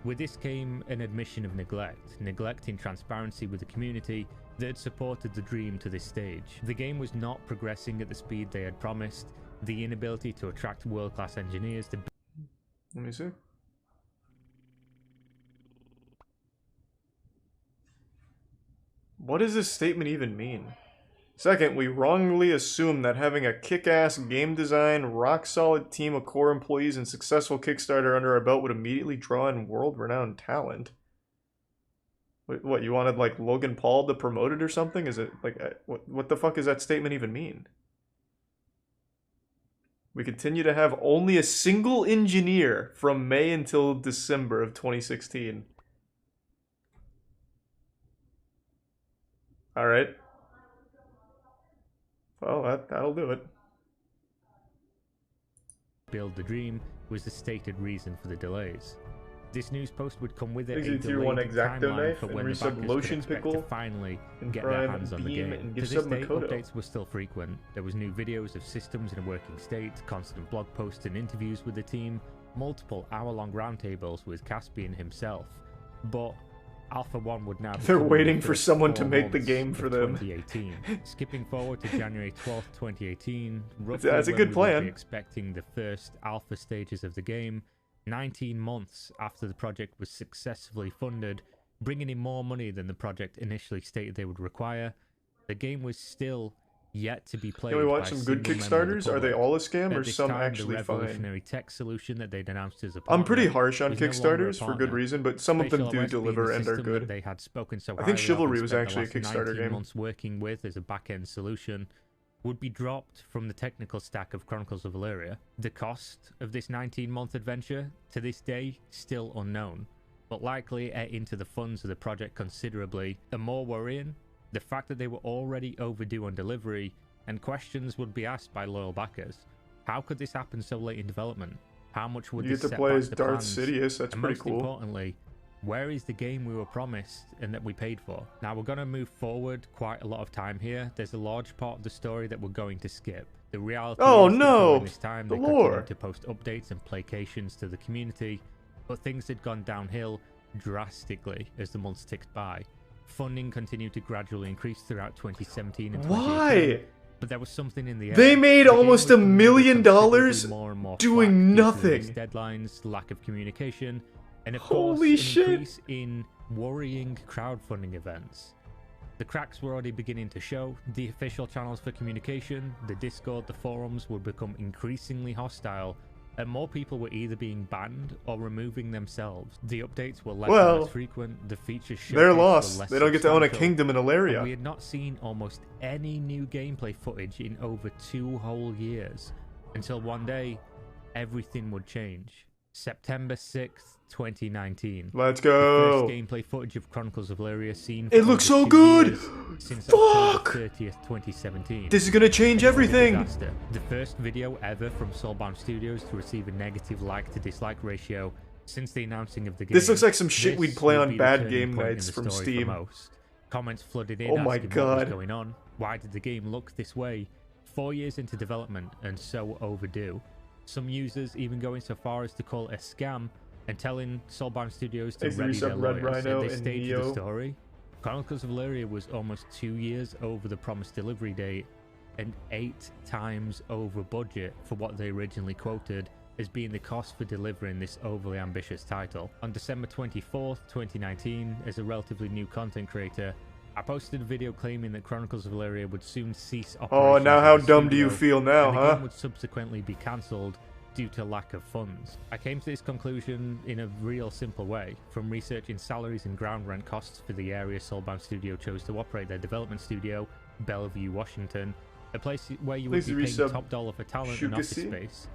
[SPEAKER 7] With this came an admission of neglect in transparency with the community that had supported the dream to this stage. The game was not progressing at the speed they had promised, the inability to attract world-class engineers to
[SPEAKER 1] Let me see. What does this statement even mean? Second, we wrongly assume that having a kick-ass game design, rock-solid team of core employees, and successful Kickstarter under our belt would immediately draw in world-renowned talent. What, you wanted, like, Logan Paul to promote it or something? Is it, like, what the fuck does that statement even mean? We continue to have only a single engineer from May until December of 2016. Alright. Well, that'll do it.
[SPEAKER 7] build the dream was the stated reason for the delays. This news post would come with it
[SPEAKER 1] Thanks
[SPEAKER 7] a
[SPEAKER 1] to Tier 1
[SPEAKER 7] delayed
[SPEAKER 1] Exacto
[SPEAKER 7] timeline
[SPEAKER 1] Knife
[SPEAKER 7] for
[SPEAKER 1] and
[SPEAKER 7] when the
[SPEAKER 1] resub
[SPEAKER 7] backers
[SPEAKER 1] Lotion
[SPEAKER 7] could expect
[SPEAKER 1] Pickle
[SPEAKER 7] to finally
[SPEAKER 1] and
[SPEAKER 7] get their
[SPEAKER 1] Prime
[SPEAKER 7] hands on the
[SPEAKER 1] Beam
[SPEAKER 7] game.
[SPEAKER 1] and
[SPEAKER 7] To
[SPEAKER 1] give
[SPEAKER 7] this
[SPEAKER 1] sub
[SPEAKER 7] day,
[SPEAKER 1] Makoto.
[SPEAKER 7] updates were still frequent. There was new videos of systems in a working state, constant blog posts and interviews with the team, multiple hour-long roundtables with Caspian himself. But Alpha 1 would now be
[SPEAKER 1] They're
[SPEAKER 7] coming
[SPEAKER 1] waiting
[SPEAKER 7] in the
[SPEAKER 1] for
[SPEAKER 7] first
[SPEAKER 1] someone to
[SPEAKER 7] 4
[SPEAKER 1] make the
[SPEAKER 7] months
[SPEAKER 1] game
[SPEAKER 7] of
[SPEAKER 1] for them.
[SPEAKER 7] 2018. Skipping forward to January 12th, 2018, roughly
[SPEAKER 1] That's a
[SPEAKER 7] when
[SPEAKER 1] good
[SPEAKER 7] we would
[SPEAKER 1] plan.
[SPEAKER 7] be expecting the first alpha stages of the game, 19 months after the project was successfully funded, bringing in more money than the project initially stated they would require, the game was still yet to be played.
[SPEAKER 1] Can we watch
[SPEAKER 7] by
[SPEAKER 1] some
[SPEAKER 7] a
[SPEAKER 1] good
[SPEAKER 7] single member of the
[SPEAKER 1] Kickstarters? Are they
[SPEAKER 7] public.
[SPEAKER 1] all a scam
[SPEAKER 7] At
[SPEAKER 1] or
[SPEAKER 7] this
[SPEAKER 1] some
[SPEAKER 7] time,
[SPEAKER 1] actually
[SPEAKER 7] the
[SPEAKER 1] fine?
[SPEAKER 7] revolutionary tech solution that they'd announced as a
[SPEAKER 1] I'm
[SPEAKER 7] partner
[SPEAKER 1] pretty harsh on
[SPEAKER 7] was no longer a
[SPEAKER 1] Kickstarters for good
[SPEAKER 7] partner.
[SPEAKER 1] reason, but some of them
[SPEAKER 7] Spatial
[SPEAKER 1] do
[SPEAKER 7] awareness being
[SPEAKER 1] deliver
[SPEAKER 7] the
[SPEAKER 1] and are
[SPEAKER 7] system that
[SPEAKER 1] good.
[SPEAKER 7] They had spoken so
[SPEAKER 1] I think
[SPEAKER 7] highly of and
[SPEAKER 1] Chivalry was
[SPEAKER 7] spent the
[SPEAKER 1] actually a
[SPEAKER 7] last
[SPEAKER 1] Kickstarter
[SPEAKER 7] 19
[SPEAKER 1] game.
[SPEAKER 7] months working with as a back-end solution would be dropped from the technical stack of Chronicles of Elyria. The cost of this 19-month adventure, to this day, still unknown, but likely ate into the funds of the project considerably. And more worrying, the fact that they were already overdue on delivery, and questions would be asked by loyal backers. How could this happen so late in development? How much would
[SPEAKER 1] You
[SPEAKER 7] this
[SPEAKER 1] get to
[SPEAKER 7] set
[SPEAKER 1] play
[SPEAKER 7] back
[SPEAKER 1] as
[SPEAKER 7] the
[SPEAKER 1] Darth
[SPEAKER 7] plans?
[SPEAKER 1] Sidious, that's
[SPEAKER 7] And
[SPEAKER 1] pretty
[SPEAKER 7] most
[SPEAKER 1] cool.
[SPEAKER 7] importantly, where is the game we were promised and that we paid for? Now, we're going to move forward quite a lot of time here. There's a large part of the story that we're going to skip. The reality
[SPEAKER 1] Oh,
[SPEAKER 7] is that
[SPEAKER 1] no!
[SPEAKER 7] during this time,
[SPEAKER 1] The
[SPEAKER 7] they
[SPEAKER 1] lore!
[SPEAKER 7] continued to post updates and placations to the community, but things had gone downhill drastically as the months ticked by. Funding continued to gradually increase throughout 2017 and 2018.
[SPEAKER 1] Why?
[SPEAKER 7] But there was something in the air.
[SPEAKER 1] They made
[SPEAKER 7] The game
[SPEAKER 1] almost
[SPEAKER 7] was
[SPEAKER 1] $1
[SPEAKER 7] coming
[SPEAKER 1] million
[SPEAKER 7] under considerably more and more
[SPEAKER 1] doing
[SPEAKER 7] flack due to
[SPEAKER 1] nothing.
[SPEAKER 7] release deadlines, lack of communication, and of
[SPEAKER 1] Holy
[SPEAKER 7] course, an
[SPEAKER 1] shit.
[SPEAKER 7] increase in worrying crowdfunding events. The cracks were already beginning to show. The official channels for communication, the Discord, the forums would become increasingly hostile, and more people were either being banned or removing themselves. The updates were less and
[SPEAKER 1] Well,
[SPEAKER 7] less frequent, the features
[SPEAKER 1] They're
[SPEAKER 7] showcased were
[SPEAKER 1] lost.
[SPEAKER 7] less
[SPEAKER 1] They don't get to own a
[SPEAKER 7] substantial,
[SPEAKER 1] kingdom in
[SPEAKER 7] and we
[SPEAKER 1] Elyria.
[SPEAKER 7] had not seen almost any new gameplay footage in over 2 whole years, until one day, everything would change. September 6th, 2019.
[SPEAKER 1] Let's
[SPEAKER 7] The
[SPEAKER 1] go.
[SPEAKER 7] first gameplay footage of Chronicles of Elyria seen
[SPEAKER 1] It
[SPEAKER 7] for
[SPEAKER 1] looks
[SPEAKER 7] over
[SPEAKER 1] so
[SPEAKER 7] 2
[SPEAKER 1] good!
[SPEAKER 7] years since
[SPEAKER 1] Fuck!
[SPEAKER 7] October 30th, 2017.
[SPEAKER 1] This is gonna change
[SPEAKER 7] And it was a
[SPEAKER 1] everything.
[SPEAKER 7] disaster. The first video ever from Soulbound Studios to receive a negative like to dislike ratio Since the announcing of the game,
[SPEAKER 1] This looks like some shit
[SPEAKER 7] this
[SPEAKER 1] we'd play
[SPEAKER 7] will
[SPEAKER 1] on
[SPEAKER 7] be the
[SPEAKER 1] bad
[SPEAKER 7] turning
[SPEAKER 1] game
[SPEAKER 7] point in
[SPEAKER 1] nights
[SPEAKER 7] the
[SPEAKER 1] from
[SPEAKER 7] story for
[SPEAKER 1] Steam.
[SPEAKER 7] most. Comments flooded in
[SPEAKER 1] Oh my
[SPEAKER 7] asking what was
[SPEAKER 1] God.
[SPEAKER 7] going on. Why did the game look this way? 4 years into development and so overdue. Some users even going so far as to call it a scam and telling Soulbound Studios to
[SPEAKER 1] Thanks to
[SPEAKER 7] ready their
[SPEAKER 1] resub Red
[SPEAKER 7] lawyers.
[SPEAKER 1] Rhino
[SPEAKER 7] At this
[SPEAKER 1] and
[SPEAKER 7] stage of
[SPEAKER 1] Neo.
[SPEAKER 7] the story, Chronicles of Elyria was almost 2 years over the promised delivery date and 8 times over budget for what they originally quoted as being the cost for delivering this overly ambitious title. On December 24th, 2019, as a relatively new content creator, I posted a video claiming that Chronicles of Elyria would soon cease
[SPEAKER 1] Oh,
[SPEAKER 7] operations.
[SPEAKER 1] now
[SPEAKER 7] as
[SPEAKER 1] how
[SPEAKER 7] a
[SPEAKER 1] dumb do you
[SPEAKER 7] studio,
[SPEAKER 1] feel now,
[SPEAKER 7] and the
[SPEAKER 1] huh?
[SPEAKER 7] game would subsequently be cancelled due to lack of funds. I came to this conclusion in a real simple way, from researching salaries and ground rent costs for the area Soulbound Studio chose to operate their development studio, Bellevue, Washington, a place where you would
[SPEAKER 1] Please
[SPEAKER 7] be paying
[SPEAKER 1] resub
[SPEAKER 7] top dollar for talent and office
[SPEAKER 1] Shukasi.
[SPEAKER 7] space.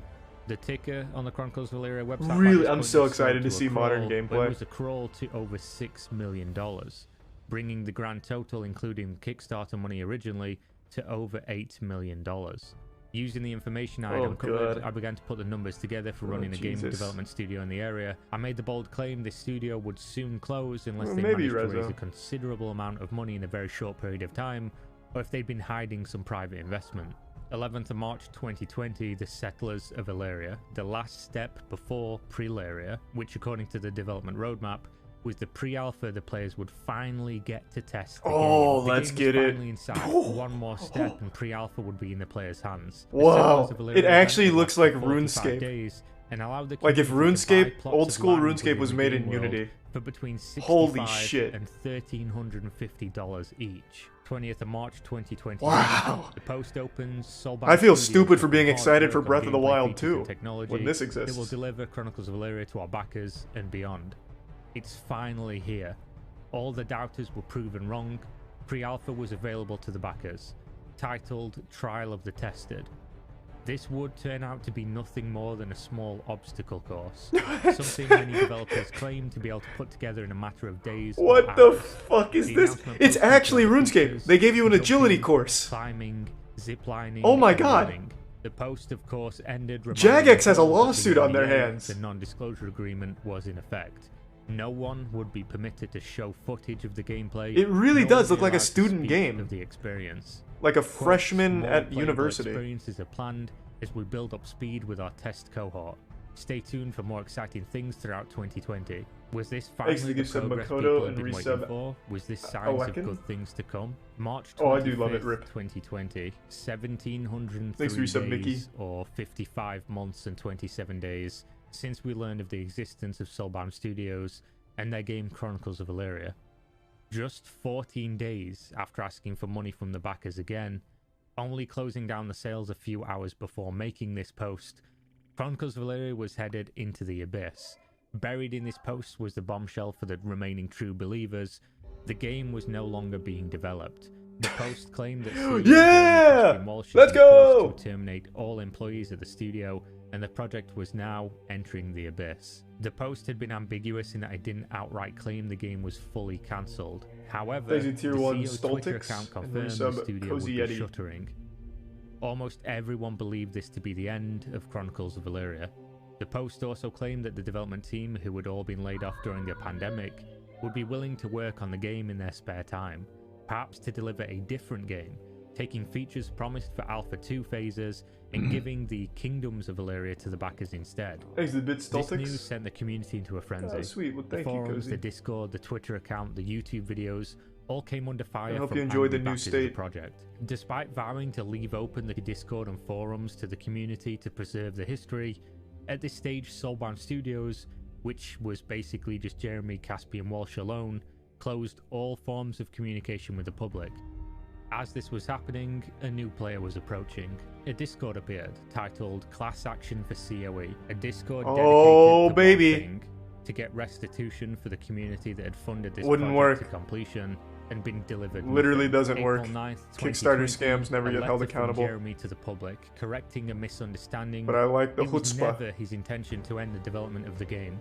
[SPEAKER 7] The ticker on the Chronicles of Elyria website. by
[SPEAKER 1] Really,
[SPEAKER 7] this
[SPEAKER 1] I'm
[SPEAKER 7] point
[SPEAKER 1] so
[SPEAKER 7] was
[SPEAKER 1] excited
[SPEAKER 7] sold
[SPEAKER 1] to see
[SPEAKER 7] a
[SPEAKER 1] modern
[SPEAKER 7] crawl,
[SPEAKER 1] gameplay.
[SPEAKER 7] but it was a crawl to over $6 million, bringing the grand total, including Kickstarter money originally, to over $8 million. Using the information I had
[SPEAKER 1] Oh,
[SPEAKER 7] uncovered,
[SPEAKER 1] God.
[SPEAKER 7] I began to put the numbers together for
[SPEAKER 1] Oh,
[SPEAKER 7] running a game
[SPEAKER 1] Jesus.
[SPEAKER 7] development studio in the area. I made the bold claim this studio would soon close unless
[SPEAKER 1] Well,
[SPEAKER 7] they
[SPEAKER 1] maybe,
[SPEAKER 7] managed to raise
[SPEAKER 1] Rezo.
[SPEAKER 7] a considerable amount of money in a very short period of time, or if they'd been hiding some private investment. 11th of March 2020, the Settlers of Elyria, the last step before Pre-Elyria, which according to the development roadmap, was the pre-alpha the players would finally get to test the
[SPEAKER 1] Oh,
[SPEAKER 7] game. The
[SPEAKER 1] let's
[SPEAKER 7] game was
[SPEAKER 1] get it.
[SPEAKER 7] finally inside. One more step and pre-alpha would be in the players' hands. The
[SPEAKER 1] Wow,
[SPEAKER 7] Settlers of Elyria
[SPEAKER 1] it actually
[SPEAKER 7] event would
[SPEAKER 1] looks
[SPEAKER 7] last
[SPEAKER 1] like
[SPEAKER 7] for 45
[SPEAKER 1] RuneScape.
[SPEAKER 7] days and allowed the
[SPEAKER 1] Like if
[SPEAKER 7] community to buy
[SPEAKER 1] RuneScape,
[SPEAKER 7] plots
[SPEAKER 1] old
[SPEAKER 7] of
[SPEAKER 1] school
[SPEAKER 7] land
[SPEAKER 1] RuneScape
[SPEAKER 7] within
[SPEAKER 1] was
[SPEAKER 7] the
[SPEAKER 1] made
[SPEAKER 7] game
[SPEAKER 1] in
[SPEAKER 7] world
[SPEAKER 1] Unity.
[SPEAKER 7] for between
[SPEAKER 1] Holy
[SPEAKER 7] $65
[SPEAKER 1] shit.
[SPEAKER 7] and $1,350 each. 20th of March 2020.
[SPEAKER 1] Wow.
[SPEAKER 7] The post opens. Soulbound
[SPEAKER 1] I feel
[SPEAKER 7] Studios
[SPEAKER 1] stupid for
[SPEAKER 7] put
[SPEAKER 1] being
[SPEAKER 7] hard
[SPEAKER 1] excited
[SPEAKER 7] work
[SPEAKER 1] for
[SPEAKER 7] on
[SPEAKER 1] Breath of the
[SPEAKER 7] gameplay
[SPEAKER 1] Wild
[SPEAKER 7] features and
[SPEAKER 1] 2,
[SPEAKER 7] technology
[SPEAKER 1] when this
[SPEAKER 7] that will
[SPEAKER 1] exists.
[SPEAKER 7] deliver Chronicles of Elyria to our backers and beyond. It's finally here. All the doubters were proven wrong. Pre-alpha was available to the backers, titled Trial of the Tested. This would turn out to be nothing more than a small obstacle course, something many developers claim to be able to put together in a matter of days. or
[SPEAKER 1] What the
[SPEAKER 7] hours.
[SPEAKER 1] fuck is
[SPEAKER 7] The
[SPEAKER 1] this?
[SPEAKER 7] announcement
[SPEAKER 1] It's
[SPEAKER 7] posted
[SPEAKER 1] actually
[SPEAKER 7] on the
[SPEAKER 1] RuneScape.
[SPEAKER 7] features,
[SPEAKER 1] They gave you an
[SPEAKER 7] jumping,
[SPEAKER 1] agility course.
[SPEAKER 7] climbing, ziplining.
[SPEAKER 1] Oh my
[SPEAKER 7] and
[SPEAKER 1] God.
[SPEAKER 7] running. The post, of course, ended.
[SPEAKER 1] Jagex has a
[SPEAKER 7] reminding
[SPEAKER 1] lawsuit
[SPEAKER 7] the
[SPEAKER 1] on their
[SPEAKER 7] NDA,
[SPEAKER 1] hands.
[SPEAKER 7] The non-disclosure agreement was in effect. No one would be permitted to show footage of the gameplay.
[SPEAKER 1] It really
[SPEAKER 7] nor
[SPEAKER 1] does
[SPEAKER 7] would
[SPEAKER 1] look
[SPEAKER 7] be
[SPEAKER 1] like a
[SPEAKER 7] allowed to
[SPEAKER 1] student
[SPEAKER 7] speak
[SPEAKER 1] game.
[SPEAKER 7] of the experience.
[SPEAKER 1] Like a
[SPEAKER 7] Quote,
[SPEAKER 1] freshman
[SPEAKER 7] "Small
[SPEAKER 1] at
[SPEAKER 7] playable
[SPEAKER 1] university.
[SPEAKER 7] experiences are planned as we build up speed with our test cohort. Stay tuned for more exciting things throughout 2020. Was this
[SPEAKER 1] Thanks
[SPEAKER 7] finally
[SPEAKER 1] to
[SPEAKER 7] the
[SPEAKER 1] resub
[SPEAKER 7] progress
[SPEAKER 1] Makoto
[SPEAKER 7] people
[SPEAKER 1] and
[SPEAKER 7] had been
[SPEAKER 1] resub
[SPEAKER 7] waiting for? Was this signs of
[SPEAKER 1] Awaken?
[SPEAKER 7] good things to come? March 25th,
[SPEAKER 1] Oh, I do love it, Rip.
[SPEAKER 7] 2020, 1703
[SPEAKER 1] Thanks for resub, Mickey.
[SPEAKER 7] days, or 55 months and 27 days, since we learned of the existence of Soulbound Studios and their game Chronicles of Elyria. Just 14 days after asking for money from the backers again, only closing down the sales a few hours before making this post, Chronicles of Elyria was headed into the abyss. Buried in this post was the bombshell for the remaining true believers. The game was no longer being developed. The post claimed that CEO
[SPEAKER 1] Yeah!
[SPEAKER 7] Caspian Walsh had
[SPEAKER 1] Let's
[SPEAKER 7] been forced
[SPEAKER 1] go!
[SPEAKER 7] to terminate all employees of the studio, and the project was now entering the abyss. The post had been ambiguous in that it didn't outright claim the game was fully cancelled. However,
[SPEAKER 1] Thanks to
[SPEAKER 7] the
[SPEAKER 1] Tier 1
[SPEAKER 7] CEO's Twitter
[SPEAKER 1] Stoltix
[SPEAKER 7] account
[SPEAKER 1] and
[SPEAKER 7] confirmed the
[SPEAKER 1] resub
[SPEAKER 7] studio
[SPEAKER 1] Cozy
[SPEAKER 7] would be
[SPEAKER 1] Yeti.
[SPEAKER 7] shuttering. Almost everyone believed this to be the end of Chronicles of Elyria. The post also claimed that the development team, who had all been laid off during the pandemic, would be willing to work on the game in their spare time, perhaps to deliver a different game, taking features promised for Alpha 2 phases and giving the Kingdoms of Elyria to the backers instead.
[SPEAKER 1] Thanks to Bit
[SPEAKER 7] This news
[SPEAKER 1] Stoltix.
[SPEAKER 7] sent the community into a frenzy.
[SPEAKER 1] Oh, sweet. Well,
[SPEAKER 7] The
[SPEAKER 1] thank you,
[SPEAKER 7] forums,
[SPEAKER 1] Cozy.
[SPEAKER 7] the Discord, the Twitter account, the YouTube videos all came under fire
[SPEAKER 1] I hope
[SPEAKER 7] from
[SPEAKER 1] you enjoyed
[SPEAKER 7] angry
[SPEAKER 1] the new
[SPEAKER 7] backers of the
[SPEAKER 1] state.
[SPEAKER 7] project. Despite vowing to leave open the Discord and forums to the community to preserve the history, at this stage Soulbound Studios, which was basically just Jeremy Caspian Walsh alone, closed all forms of communication with the public. As this was happening, a new player was approaching. A Discord appeared, titled Class Action for COE, a Discord dedicated
[SPEAKER 1] Oh,
[SPEAKER 7] to one
[SPEAKER 1] baby.
[SPEAKER 7] thing, to get restitution for the community that had funded this
[SPEAKER 1] Wouldn't
[SPEAKER 7] project
[SPEAKER 1] work.
[SPEAKER 7] to completion and been delivered.
[SPEAKER 1] Literally
[SPEAKER 7] nothing.
[SPEAKER 1] doesn't
[SPEAKER 7] April
[SPEAKER 1] work.
[SPEAKER 7] 9th,
[SPEAKER 1] Kickstarter
[SPEAKER 7] 2020,
[SPEAKER 1] scams never
[SPEAKER 7] a
[SPEAKER 1] get held
[SPEAKER 7] letter from
[SPEAKER 1] accountable.
[SPEAKER 7] Jeremy to the public, correcting a misunderstanding.
[SPEAKER 1] But I like the
[SPEAKER 7] It was
[SPEAKER 1] chutzpah.
[SPEAKER 7] never his intention to end the development of the game.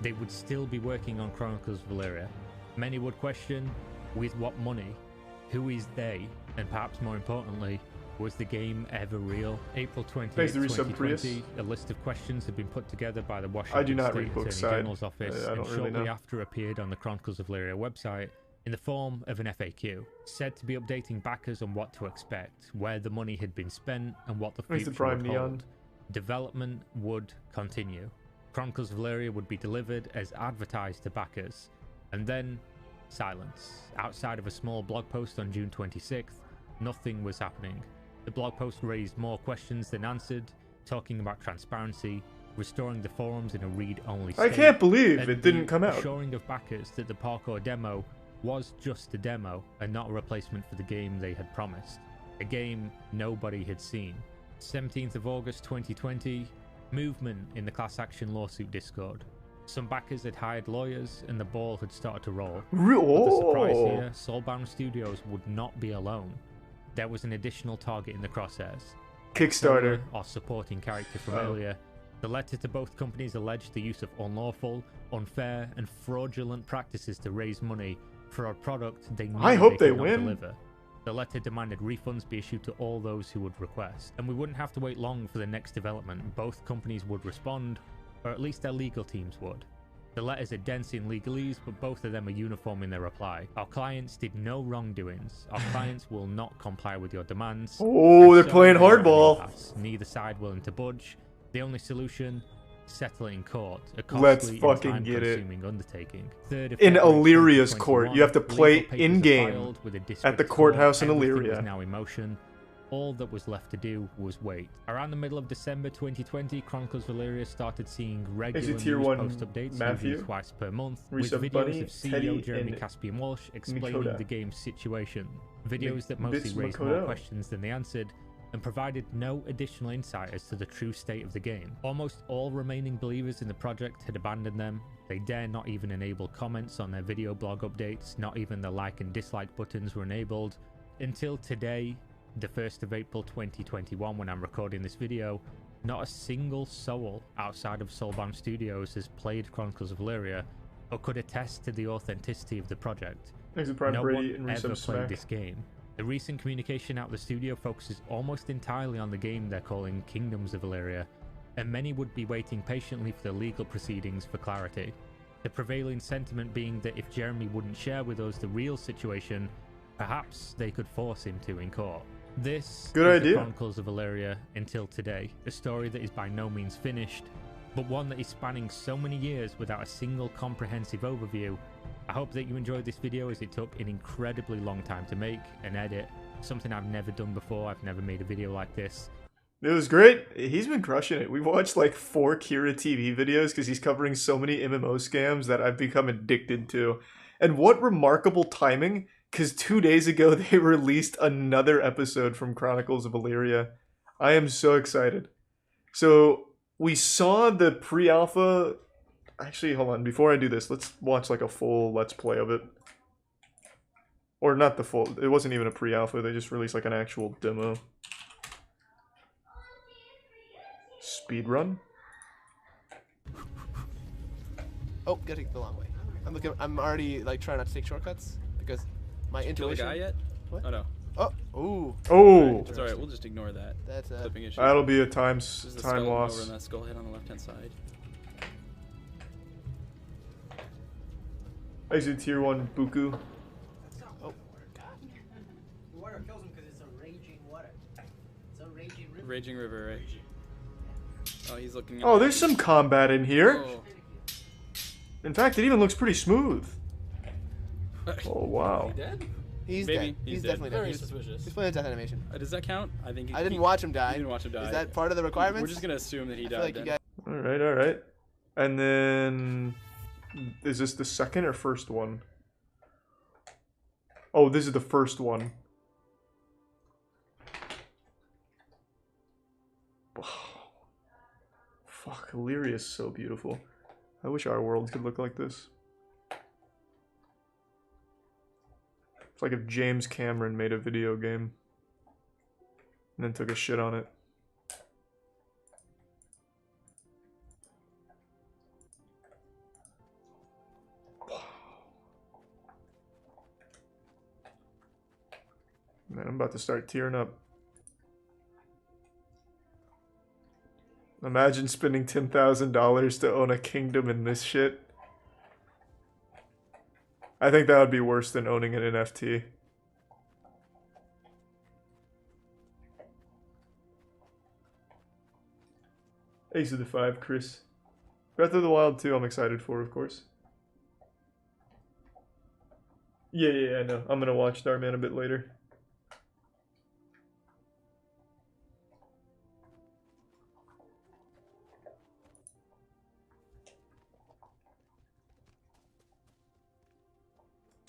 [SPEAKER 7] They would still be working on Chronicles of Elyria. Many would question, with what money? Who is they? And perhaps more importantly, Was the game ever real? April 20,
[SPEAKER 1] Thanks to resub
[SPEAKER 7] 2020, a list of questions had been put together by the Washington
[SPEAKER 1] I do not
[SPEAKER 7] State
[SPEAKER 1] read book
[SPEAKER 7] Attorney
[SPEAKER 1] side.
[SPEAKER 7] General's office
[SPEAKER 1] I
[SPEAKER 7] and
[SPEAKER 1] don't really
[SPEAKER 7] shortly
[SPEAKER 1] know.
[SPEAKER 7] after appeared on the Chronicles of Elyria website in the form of an FAQ, said to be updating backers on what to expect, where the money had been spent, and what the
[SPEAKER 1] Thanks to
[SPEAKER 7] future would
[SPEAKER 1] Prime Neon.
[SPEAKER 7] hold. Development would continue. Chronicles of Elyria would be delivered as advertised to backers, and then silence. Outside of a small blog post on June 26th, nothing was happening. The blog post raised more questions than answered, talking about transparency, restoring the forums in a read-only state.
[SPEAKER 1] I can't believe
[SPEAKER 7] and
[SPEAKER 1] it didn't
[SPEAKER 7] the
[SPEAKER 1] come out.
[SPEAKER 7] assuring of backers that the parkour demo was just a demo and not a replacement for the game they had promised. A game nobody had seen. 17th of August 2020, movement in the class action lawsuit Discord. Some backers had hired lawyers and the ball had started to roll. But the surprise here, Soulbound Studios would not be alone. There was an additional target in the crosshairs.
[SPEAKER 1] Kickstarter.
[SPEAKER 7] Our supporting character from earlier. The letter to both companies alleged the use of unlawful, unfair, and fraudulent practices to raise money for a product they knew
[SPEAKER 1] I hope they
[SPEAKER 7] could not
[SPEAKER 1] win.
[SPEAKER 7] deliver. The letter demanded refunds be issued to all those who would request, and we wouldn't have to wait long for the next development. Both companies would respond, or at least their legal teams would. The letters are dense in legalese, but both of them are uniform in their reply. Our clients did no wrongdoings. Our clients will not comply with your demands.
[SPEAKER 1] Oh,
[SPEAKER 7] And
[SPEAKER 1] they're
[SPEAKER 7] so
[SPEAKER 1] playing
[SPEAKER 7] they are at an
[SPEAKER 1] hardball.
[SPEAKER 7] impasse. Neither side willing to budge. The only solution: settle it in court. A
[SPEAKER 1] Let's
[SPEAKER 7] costly
[SPEAKER 1] fucking
[SPEAKER 7] and
[SPEAKER 1] get it.
[SPEAKER 7] time-consuming undertaking. 3rd of
[SPEAKER 1] In
[SPEAKER 7] February
[SPEAKER 1] Elyria's
[SPEAKER 7] 2021,
[SPEAKER 1] court. You have to play
[SPEAKER 7] legal papers are
[SPEAKER 1] in-game
[SPEAKER 7] filed with a
[SPEAKER 1] at the
[SPEAKER 7] district
[SPEAKER 1] courthouse in
[SPEAKER 7] court. Everything
[SPEAKER 1] Elyria.
[SPEAKER 7] was now in motion. All that was left to do was wait. Around the middle of December 2020, Chronicles of Elyria started seeing regular
[SPEAKER 1] Tier
[SPEAKER 7] news
[SPEAKER 1] 1
[SPEAKER 7] post updates,
[SPEAKER 1] Matthew?
[SPEAKER 7] usually twice per month, with
[SPEAKER 1] Resub
[SPEAKER 7] videos
[SPEAKER 1] Bunny,
[SPEAKER 7] of CEO
[SPEAKER 1] Teddy,
[SPEAKER 7] Jeremy
[SPEAKER 1] and
[SPEAKER 7] Caspian Walsh explaining
[SPEAKER 1] Mikoda.
[SPEAKER 7] the game's situation. Videos that
[SPEAKER 1] Bits
[SPEAKER 7] mostly raised more
[SPEAKER 1] Makoto.
[SPEAKER 7] questions than they answered, and provided no additional insight as to the true state of the game. Almost all remaining believers in the project had abandoned them. They dare not even enable comments on their video blog updates, not even the like and dislike buttons were enabled. Until today, the 1st of April 2021, when I'm recording this video, not a single soul outside of Soulbound Studios has played Chronicles of Elyria or could attest to the authenticity of the project.
[SPEAKER 1] Thanks to Prime
[SPEAKER 7] No
[SPEAKER 1] Brady
[SPEAKER 7] one
[SPEAKER 1] and
[SPEAKER 7] ever
[SPEAKER 1] Resub
[SPEAKER 7] played
[SPEAKER 1] Smack.
[SPEAKER 7] this game. The recent communication out of the studio focuses almost entirely on the game they're calling Kingdoms of Elyria, and many would be waiting patiently for the legal proceedings for clarity. The prevailing sentiment being that if Jeremy wouldn't share with us the real situation, perhaps they could force him to in court. This
[SPEAKER 1] Good
[SPEAKER 7] is
[SPEAKER 1] idea.
[SPEAKER 7] the Chronicles of Elyria until today, a story that is by no means finished, but one that is spanning so many years without a single comprehensive overview. I hope that you enjoyed this video, as it took an incredibly long time to make and edit, something I've never done before. I've never made a video like this.
[SPEAKER 1] It was great. He's been crushing it. We watched like 4 Kira TV videos because he's covering so many MMO scams that I've become addicted to. And what remarkable timing, because 2 days ago they released another episode from Chronicles of Elyria. I am so excited. So we saw the pre-alpha. Actually, hold on. Before I do this, let's watch like a full Let's Play of it. Or not the full. It wasn't even a pre-alpha. They just released like an actual demo. Speedrun?
[SPEAKER 3] Oh, gotta take the long way. I'm already like trying not to take shortcuts because my
[SPEAKER 2] Kill the
[SPEAKER 3] intuition.
[SPEAKER 2] guy yet?
[SPEAKER 3] What?
[SPEAKER 2] Oh no.
[SPEAKER 3] Oh, ooh,
[SPEAKER 1] Oh!
[SPEAKER 2] It's alright, we'll just ignore that.
[SPEAKER 3] that's
[SPEAKER 2] Clipping issue.
[SPEAKER 1] That'll be a
[SPEAKER 2] This is the
[SPEAKER 1] time
[SPEAKER 2] skeleton over
[SPEAKER 1] loss.
[SPEAKER 2] in that skull head on the left hand side.
[SPEAKER 1] I see tier 1 Buku.
[SPEAKER 3] oh,
[SPEAKER 8] The water kills him because it's a raging water. It's a raging river.
[SPEAKER 2] Raging River, right? Oh, he's looking.
[SPEAKER 1] Oh, there's some combat in here.
[SPEAKER 2] Oh.
[SPEAKER 1] In fact, it even looks pretty smooth. Oh, wow.
[SPEAKER 2] He dead?
[SPEAKER 3] he's
[SPEAKER 2] Maybe.
[SPEAKER 3] dead.
[SPEAKER 2] He's
[SPEAKER 3] He's
[SPEAKER 2] dead.
[SPEAKER 3] definitely dead.
[SPEAKER 2] Very
[SPEAKER 3] He's
[SPEAKER 2] suspicious.
[SPEAKER 3] playing a death animation.
[SPEAKER 2] Does that count? I think.
[SPEAKER 3] I didn't watch him die.
[SPEAKER 2] You didn't watch him die.
[SPEAKER 3] Is that part of the requirements?
[SPEAKER 2] We're just gonna assume that he
[SPEAKER 3] I
[SPEAKER 2] died.
[SPEAKER 3] feel like you
[SPEAKER 2] then.
[SPEAKER 3] guys.
[SPEAKER 1] Alright, alright. And then... Is this the second or first one? Oh, this is the first one. Wow. Fuck, Elyria is so beautiful. I wish our world could look like this. It's like if James Cameron made a video game and then took a shit on it. Man, I'm about to start tearing up. Imagine spending $10,000 to own a kingdom in this shit. I think that would be worse than owning an NFT. Ace of the 5, Chris. Breath of the Wild 2, I'm excited for, of course. Yeah, I know. I'm gonna watch Starman a bit later.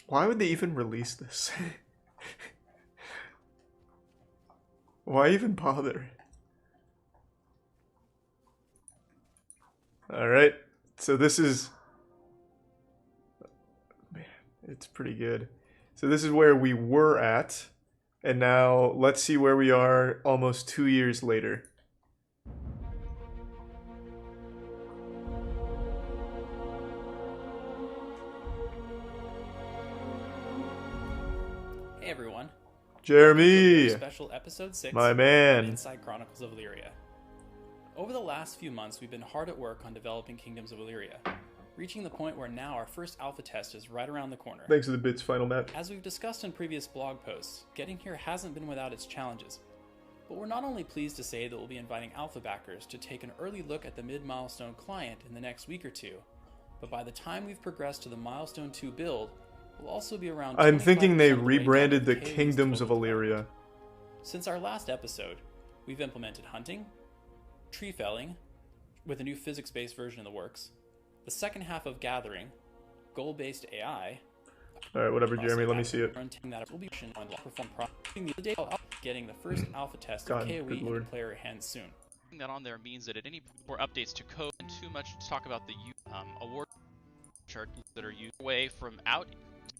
[SPEAKER 1] Why would they even release this? Why even bother? Alright, so this is... Man, it's pretty good. So this is where we were at, and now let's see where we are almost 2 years later.
[SPEAKER 2] Hey everyone.
[SPEAKER 1] Jeremy!
[SPEAKER 2] Special episode 6
[SPEAKER 1] My man.
[SPEAKER 2] Inside Chronicles of Elyria. Over the last few months, we've been hard at work on developing Kingdoms of Elyria, reaching the point where now our first alpha test is right around the corner.
[SPEAKER 1] Thanks for the bits, Final Map.
[SPEAKER 2] As we've discussed in previous blog posts, getting here hasn't been without its challenges. But we're not only pleased to say that we'll be inviting alpha backers to take an early look at the mid-milestone client in the next week or two, but by the time we've progressed to the Milestone 2 build, we'll also be around.
[SPEAKER 1] I'm thinking they
[SPEAKER 2] 25% of the way down
[SPEAKER 1] rebranded the
[SPEAKER 2] K's
[SPEAKER 1] Kingdoms of
[SPEAKER 2] total
[SPEAKER 1] Elyria.
[SPEAKER 2] development. Since our last episode, we've implemented hunting, tree felling, with a new physics-based version in the works, the second half of gathering, goal-based AI.
[SPEAKER 1] Alright, whatever, Jeremy, let me see it.
[SPEAKER 2] Getting the first alpha test
[SPEAKER 1] God,
[SPEAKER 2] of KOE
[SPEAKER 1] good
[SPEAKER 2] in
[SPEAKER 1] lord.
[SPEAKER 2] the player hands soon.
[SPEAKER 9] That on there means that at any more updates to code and too much to talk about the award charts that are used away from out.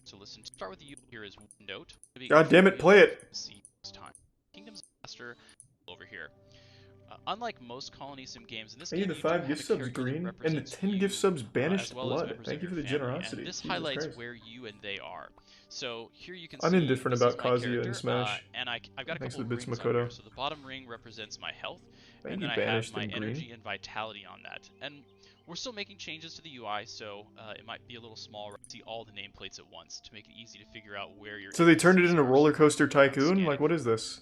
[SPEAKER 9] So listen, to start with the U here is note.
[SPEAKER 1] God damn it, play it!
[SPEAKER 9] See this time. Kingdoms Master over here. Unlike most colony sim games, in this
[SPEAKER 1] Hey,
[SPEAKER 9] game
[SPEAKER 1] the
[SPEAKER 9] you
[SPEAKER 1] 5
[SPEAKER 9] do
[SPEAKER 1] gift
[SPEAKER 9] have a
[SPEAKER 1] subs
[SPEAKER 9] character that
[SPEAKER 1] green, and the
[SPEAKER 9] represents
[SPEAKER 1] 10
[SPEAKER 9] you,
[SPEAKER 1] gift subs banished
[SPEAKER 9] as well as
[SPEAKER 1] blood.
[SPEAKER 9] members
[SPEAKER 1] Thank
[SPEAKER 9] of
[SPEAKER 1] you for
[SPEAKER 9] your
[SPEAKER 1] the
[SPEAKER 9] family,
[SPEAKER 1] generosity.
[SPEAKER 9] And this
[SPEAKER 1] Jesus
[SPEAKER 9] highlights
[SPEAKER 1] Christ.
[SPEAKER 9] where you and they are. So here you can
[SPEAKER 1] I'm
[SPEAKER 9] see
[SPEAKER 1] indifferent
[SPEAKER 9] this
[SPEAKER 1] about
[SPEAKER 9] is my
[SPEAKER 1] Kazuya
[SPEAKER 9] character,
[SPEAKER 1] and Smash.
[SPEAKER 9] and I've got a
[SPEAKER 1] Thanks
[SPEAKER 9] couple
[SPEAKER 1] for
[SPEAKER 9] of
[SPEAKER 1] the bits,
[SPEAKER 9] rings on here.
[SPEAKER 1] Makoto.
[SPEAKER 9] So the bottom ring represents my health,
[SPEAKER 1] Thank
[SPEAKER 9] and
[SPEAKER 1] you,
[SPEAKER 9] then I have
[SPEAKER 1] banished
[SPEAKER 9] my
[SPEAKER 1] in green.
[SPEAKER 9] energy and vitality on that. And we're still making changes to the UI, so it might be a little small. See all the nameplates at once to make it easy to figure out where you're.
[SPEAKER 1] So they turned it into
[SPEAKER 9] are.
[SPEAKER 1] Roller Coaster Tycoon?
[SPEAKER 9] Scanning.
[SPEAKER 1] Like, what is this?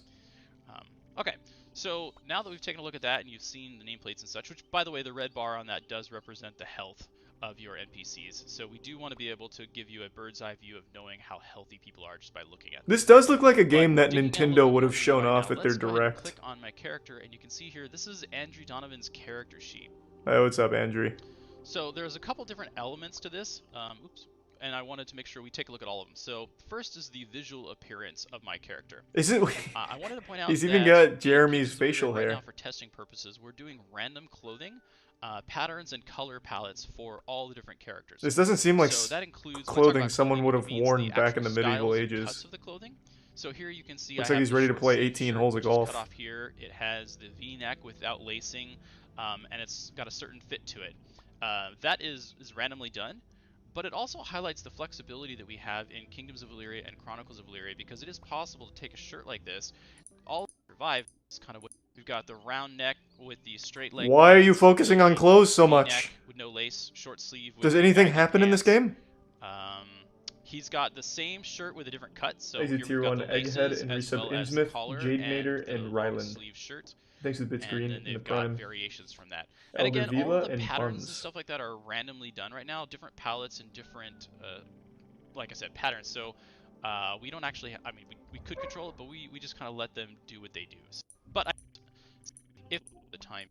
[SPEAKER 9] Okay, so now that we've taken a look at that and you've seen the nameplates and such, which, by the way, the red bar on that does represent the health of your NPCs. So we do want to be able to give you a bird's eye view of knowing how healthy people are just by looking at them.
[SPEAKER 1] This does look like a game
[SPEAKER 9] But
[SPEAKER 1] that
[SPEAKER 9] digging down a
[SPEAKER 1] Nintendo
[SPEAKER 9] little
[SPEAKER 1] would
[SPEAKER 9] bit
[SPEAKER 1] have
[SPEAKER 9] more
[SPEAKER 1] shown
[SPEAKER 9] UI
[SPEAKER 1] off
[SPEAKER 9] now,
[SPEAKER 1] at their
[SPEAKER 9] let's go ahead and
[SPEAKER 1] direct.
[SPEAKER 9] click on my character, and you can see here, this is Andrew Donovan's character sheet.
[SPEAKER 1] Hey, what's up, Andrew?
[SPEAKER 9] So there's a couple different elements to this. And I wanted to make sure we take a look at all of them. So first is the visual appearance of my character.
[SPEAKER 1] Is it?
[SPEAKER 9] I wanted to point out
[SPEAKER 1] He's even
[SPEAKER 9] that
[SPEAKER 1] got Jeremy's facial
[SPEAKER 9] right
[SPEAKER 1] hair.
[SPEAKER 9] now for testing purposes, we're doing random clothing, patterns, and color palettes for all the different characters.
[SPEAKER 1] This doesn't seem like
[SPEAKER 9] so that includes
[SPEAKER 1] clothing someone would have
[SPEAKER 9] it means
[SPEAKER 1] worn
[SPEAKER 9] the
[SPEAKER 1] back in the
[SPEAKER 9] actual
[SPEAKER 1] medieval
[SPEAKER 9] styles and
[SPEAKER 1] ages.
[SPEAKER 9] cuts of the clothing. So here you can see
[SPEAKER 1] Looks
[SPEAKER 9] I
[SPEAKER 1] like
[SPEAKER 9] have
[SPEAKER 1] he's
[SPEAKER 9] the
[SPEAKER 1] ready to
[SPEAKER 9] short
[SPEAKER 1] play
[SPEAKER 9] sleeve
[SPEAKER 1] 18
[SPEAKER 9] shirt,
[SPEAKER 1] holes of
[SPEAKER 9] which is
[SPEAKER 1] golf.
[SPEAKER 9] cut off here. It has the V-neck without lacing, and it's got a certain fit to it. That is randomly done. But it also highlights the flexibility that we have in Kingdoms of Elyria and Chronicles of Elyria, because it is possible to take a shirt like this, all survive. It's kind of what we've got: the round neck with the straight leg.
[SPEAKER 1] Why are you focusing on clothes so much?
[SPEAKER 9] With no lace, short sleeve. With
[SPEAKER 1] Does anything
[SPEAKER 9] baggy
[SPEAKER 1] happen in this
[SPEAKER 9] pants.
[SPEAKER 1] game?
[SPEAKER 9] He's got the same shirt with a different cut. So
[SPEAKER 1] Exit
[SPEAKER 9] here we've
[SPEAKER 1] tier
[SPEAKER 9] got
[SPEAKER 1] 1,
[SPEAKER 9] the
[SPEAKER 1] Egghead,
[SPEAKER 9] laces
[SPEAKER 1] and
[SPEAKER 9] as
[SPEAKER 1] resub
[SPEAKER 9] well as
[SPEAKER 1] Innsmouth,
[SPEAKER 9] the collar
[SPEAKER 1] Jade
[SPEAKER 9] and
[SPEAKER 1] Mater,
[SPEAKER 9] the
[SPEAKER 1] and
[SPEAKER 9] long
[SPEAKER 1] Ryland.
[SPEAKER 9] sleeve shirt.
[SPEAKER 1] Thanks to the bits
[SPEAKER 9] And
[SPEAKER 1] green
[SPEAKER 9] then
[SPEAKER 1] in the
[SPEAKER 9] they've got
[SPEAKER 1] prime.
[SPEAKER 9] variations from that. And
[SPEAKER 1] Elder
[SPEAKER 9] again, all
[SPEAKER 1] Vila
[SPEAKER 9] of the
[SPEAKER 1] and
[SPEAKER 9] patterns and
[SPEAKER 1] Buns.
[SPEAKER 9] stuff like that are randomly done right now. Different palettes and different, like I said, patterns. So we don't actually, I mean, we could control it, but we just kind of let them do what they do. But if the time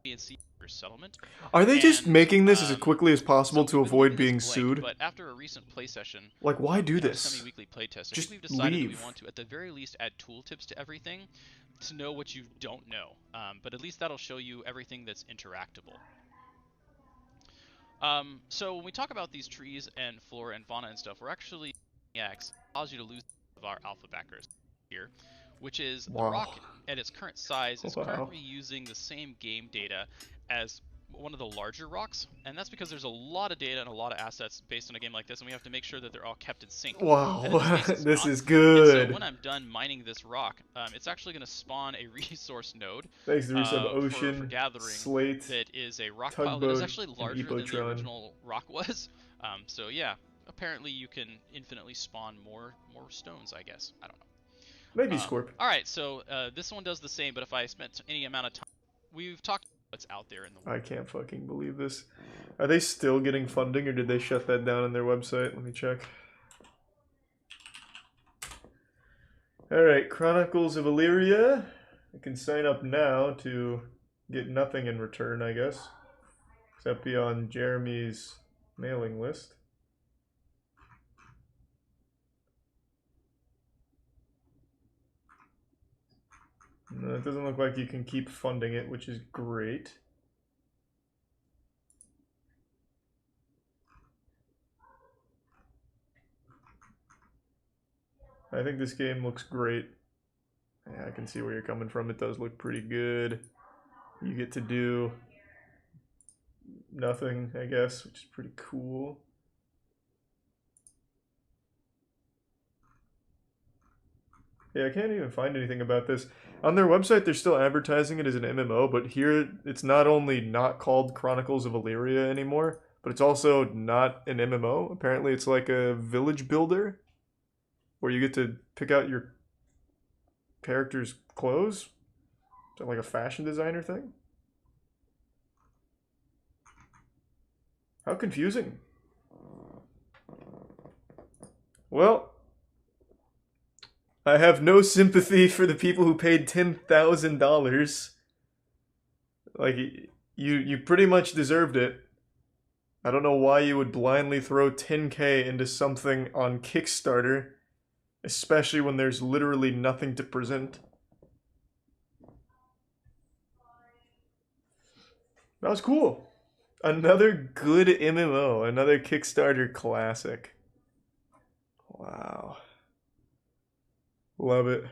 [SPEAKER 9] and see your settlement.
[SPEAKER 1] Are they just
[SPEAKER 9] And,
[SPEAKER 1] making this as quickly as possible
[SPEAKER 9] so
[SPEAKER 1] to
[SPEAKER 9] we've been
[SPEAKER 1] avoid
[SPEAKER 9] leaving
[SPEAKER 1] being
[SPEAKER 9] this blank,
[SPEAKER 1] sued?
[SPEAKER 9] But after a recent play session,
[SPEAKER 1] Like, why do
[SPEAKER 9] in our
[SPEAKER 1] this?
[SPEAKER 9] semi-weekly playtest, I
[SPEAKER 1] Just
[SPEAKER 9] think we've decided that
[SPEAKER 1] leave.
[SPEAKER 9] we want to, at the very least, add tooltips to everything to know what you don't know. But at least that'll show you everything that's interactable. So when we talk about these trees and flora and fauna and stuff, we're actually allows you to lose of our alpha backers here, which is the
[SPEAKER 1] Wow.
[SPEAKER 9] rock at its current size is
[SPEAKER 1] Wow.
[SPEAKER 9] currently using the same game data as one of the larger rocks, and that's because there's a lot of data and a lot of assets based on a game like this, and we have to make sure that they're all kept in sync.
[SPEAKER 1] Wow,
[SPEAKER 9] And in this case, it's
[SPEAKER 1] this
[SPEAKER 9] not.
[SPEAKER 1] is
[SPEAKER 9] And
[SPEAKER 1] good.
[SPEAKER 9] so when I'm done mining this rock, it's actually going to spawn a resource node
[SPEAKER 1] Thanks to Resub
[SPEAKER 9] for
[SPEAKER 1] Ocean,
[SPEAKER 9] gathering
[SPEAKER 1] Slate,
[SPEAKER 9] that is a rock pile that
[SPEAKER 1] Tugboat,
[SPEAKER 9] is actually
[SPEAKER 1] and
[SPEAKER 9] larger than the
[SPEAKER 1] Epotron.
[SPEAKER 9] original rock was. So yeah, apparently you can infinitely spawn more stones, I guess. I don't know.
[SPEAKER 1] Maybe Scorp.
[SPEAKER 9] All right, so this one does the same, but if I spent any amount of time, we've talked about what's out there in the world.
[SPEAKER 1] I can't fucking believe this. Are they still getting funding, or did they shut that down on their website? Let me check. Alright, Chronicles of Elyria. I can sign up now to get nothing in return, I guess. Except be on Jeremy's mailing list. No, it doesn't look like you can keep funding it, which is great. I think this game looks great. Yeah, I can see where you're coming from. It does look pretty good. You get to do nothing, I guess, which is pretty cool. Yeah, I can't even find anything about this. On their website, they're still advertising it as an MMO, but here it's not only not called Chronicles of Elyria anymore, but it's also not an MMO. Apparently it's like a village builder, where you get to pick out your character's clothes. Is that like a fashion designer thing? How confusing. Well, I have no sympathy for the people who paid $10,000. Like, you pretty much deserved it. I don't know why you would blindly throw $10K into something on Kickstarter, especially when there's literally nothing to present. That was cool. Another good MMO, another Kickstarter classic. Wow. Love it.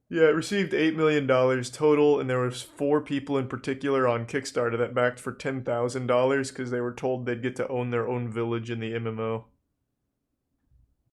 [SPEAKER 1] Yeah, it received $8 million total, and there was 4 people in particular on Kickstarter that backed for $10,000 because they were told they'd get to own their own village in the MMO.